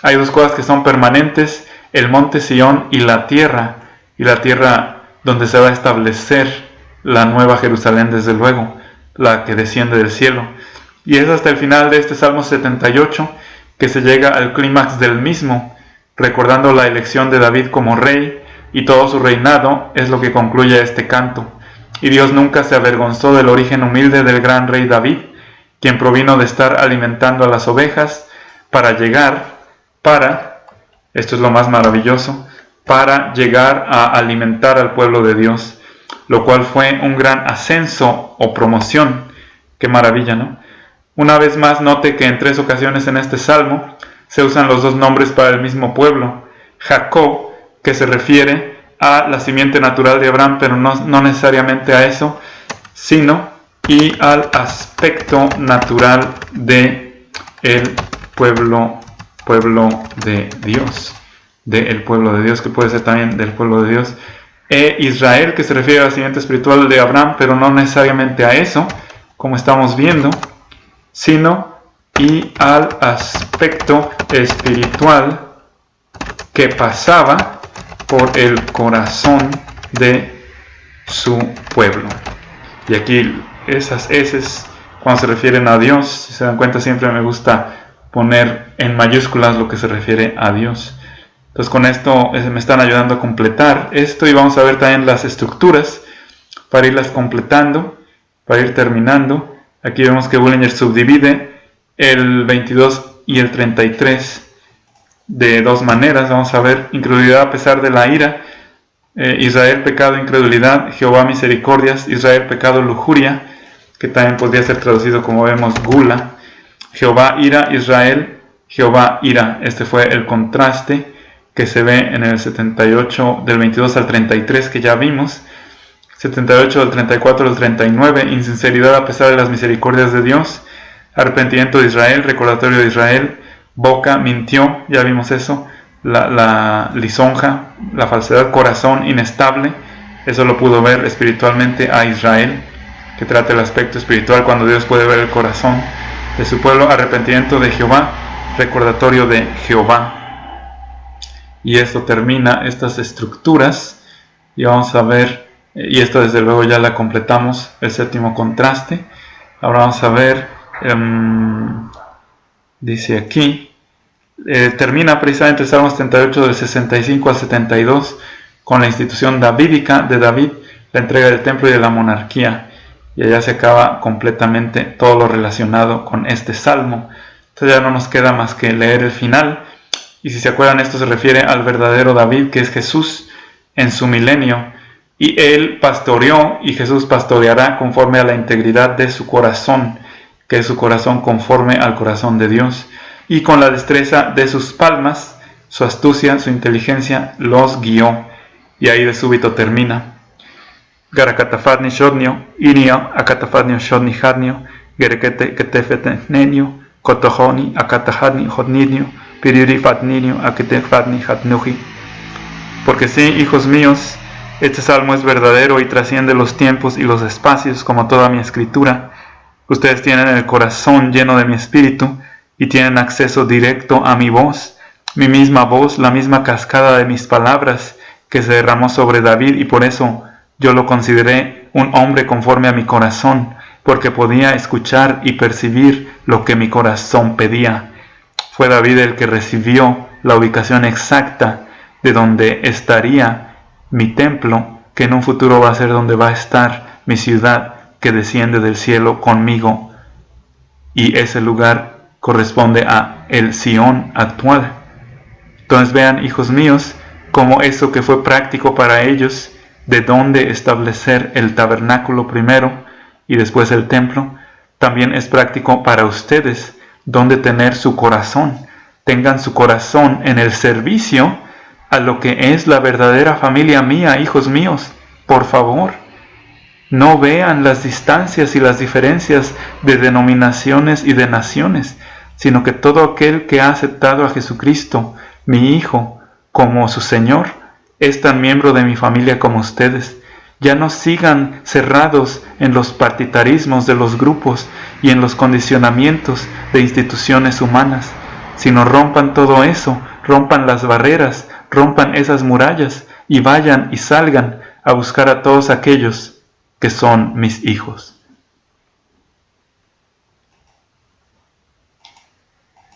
Hay dos cosas que son permanentes: el monte Sión y la tierra donde se va a establecer la nueva Jerusalén, desde luego, la que desciende del cielo. Y es hasta el final de este Salmo 78 que se llega al clímax del mismo, recordando la elección de David como rey y todo su reinado. Es lo que concluye este canto. Y Dios nunca se avergonzó del origen humilde del gran rey David, quien provino de estar alimentando a las ovejas esto es lo más maravilloso, para llegar a alimentar al pueblo de Dios, lo cual fue un gran ascenso o promoción. Qué maravilla, ¿no? Una vez más, note que en 3 ocasiones en este salmo se usan los dos nombres para el mismo pueblo: Jacob, que se refiere a la simiente natural de Abraham, pero no necesariamente a eso, sino y al aspecto natural de el pueblo de Dios, del pueblo de Dios, que puede ser también del pueblo de Dios. Israel, que se refiere a la simiente espiritual de Abraham, pero no necesariamente a eso, como estamos viendo, sino y al aspecto espiritual que pasaba por el corazón de su pueblo. Y aquí esas eses, cuando se refieren a Dios, si se dan cuenta, siempre me gusta poner en mayúsculas lo que se refiere a Dios. Entonces con esto me están ayudando a completar esto, y vamos a ver también las estructuras para irlas completando, para ir terminando. Aquí vemos que Bullinger subdivide el 22 y el 33 de dos maneras. Vamos a ver: incredulidad a pesar de la ira, Israel pecado, incredulidad; Jehová misericordias, Israel pecado, lujuria, que también podría ser traducido como vemos gula; Jehová ira, Israel, Jehová ira. Este fue el contraste que se ve en el 78 del 22 al 33 que ya vimos, 78 del 34 al 39, insinceridad a pesar de las misericordias de Dios; arrepentimiento de Israel, recordatorio de Israel; boca mintió, ya vimos eso; la lisonja, la falsedad; corazón inestable, eso lo pudo ver espiritualmente a Israel, que trata el aspecto espiritual cuando Dios puede ver el corazón de su pueblo; arrepentimiento de Jehová, recordatorio de Jehová. Y esto termina estas estructuras, y vamos a ver, y esto desde luego ya la completamos, el séptimo contraste. Ahora vamos a ver, dice aquí, termina precisamente el Salmo 78 del 65 al 72 con la institución davídica de David, la entrega del templo y de la monarquía, y allá se acaba completamente todo lo relacionado con este salmo. Entonces ya no nos queda más que leer el final. Y si se acuerdan, esto se refiere al verdadero David, que es Jesús en su milenio, y él pastoreó, y Jesús pastoreará conforme a la integridad de su corazón, que es su corazón conforme al corazón de Dios, y con la destreza de sus palmas, su astucia, su inteligencia los guió. Y ahí de súbito termina: Garakatafatni shodnio, inia akatafatni shodni hadnio, gerekete ketefetnenio, kotohoni akatahadni hodnidnio, piriri fatninio akete fatni hatnuji, Porque sí, hijos míos, este salmo es verdadero y trasciende los tiempos y los espacios como toda mi escritura. Ustedes tienen el corazón lleno de mi espíritu y tienen acceso directo a mi voz, la misma cascada de mis palabras que se derramó sobre David, y por eso yo lo consideré un hombre conforme a mi corazón, porque podía escuchar y percibir lo que mi corazón pedía. Fue David el que recibió la ubicación exacta de donde estaría mi templo, que en un futuro va a ser donde va a estar mi ciudad que desciende del cielo conmigo, y ese lugar corresponde a el Sión actual. Entonces vean, hijos míos, cómo eso que fue práctico para ellos, de dónde establecer el tabernáculo primero y después el templo, también es práctico para ustedes, donde tener su corazón. Tengan su corazón en el servicio a lo que es la verdadera familia mía, hijos míos. Por favor, no vean las distancias y las diferencias de denominaciones y de naciones, sino que todo aquel que ha aceptado a Jesucristo, mi Hijo, como su Señor, es tan miembro de mi familia como ustedes. Ya no sigan cerrados en los partitarismos de los grupos y en los condicionamientos de instituciones humanas, sino rompan todo eso, rompan las barreras, rompan esas murallas y vayan y salgan a buscar a todos aquellos que son mis hijos.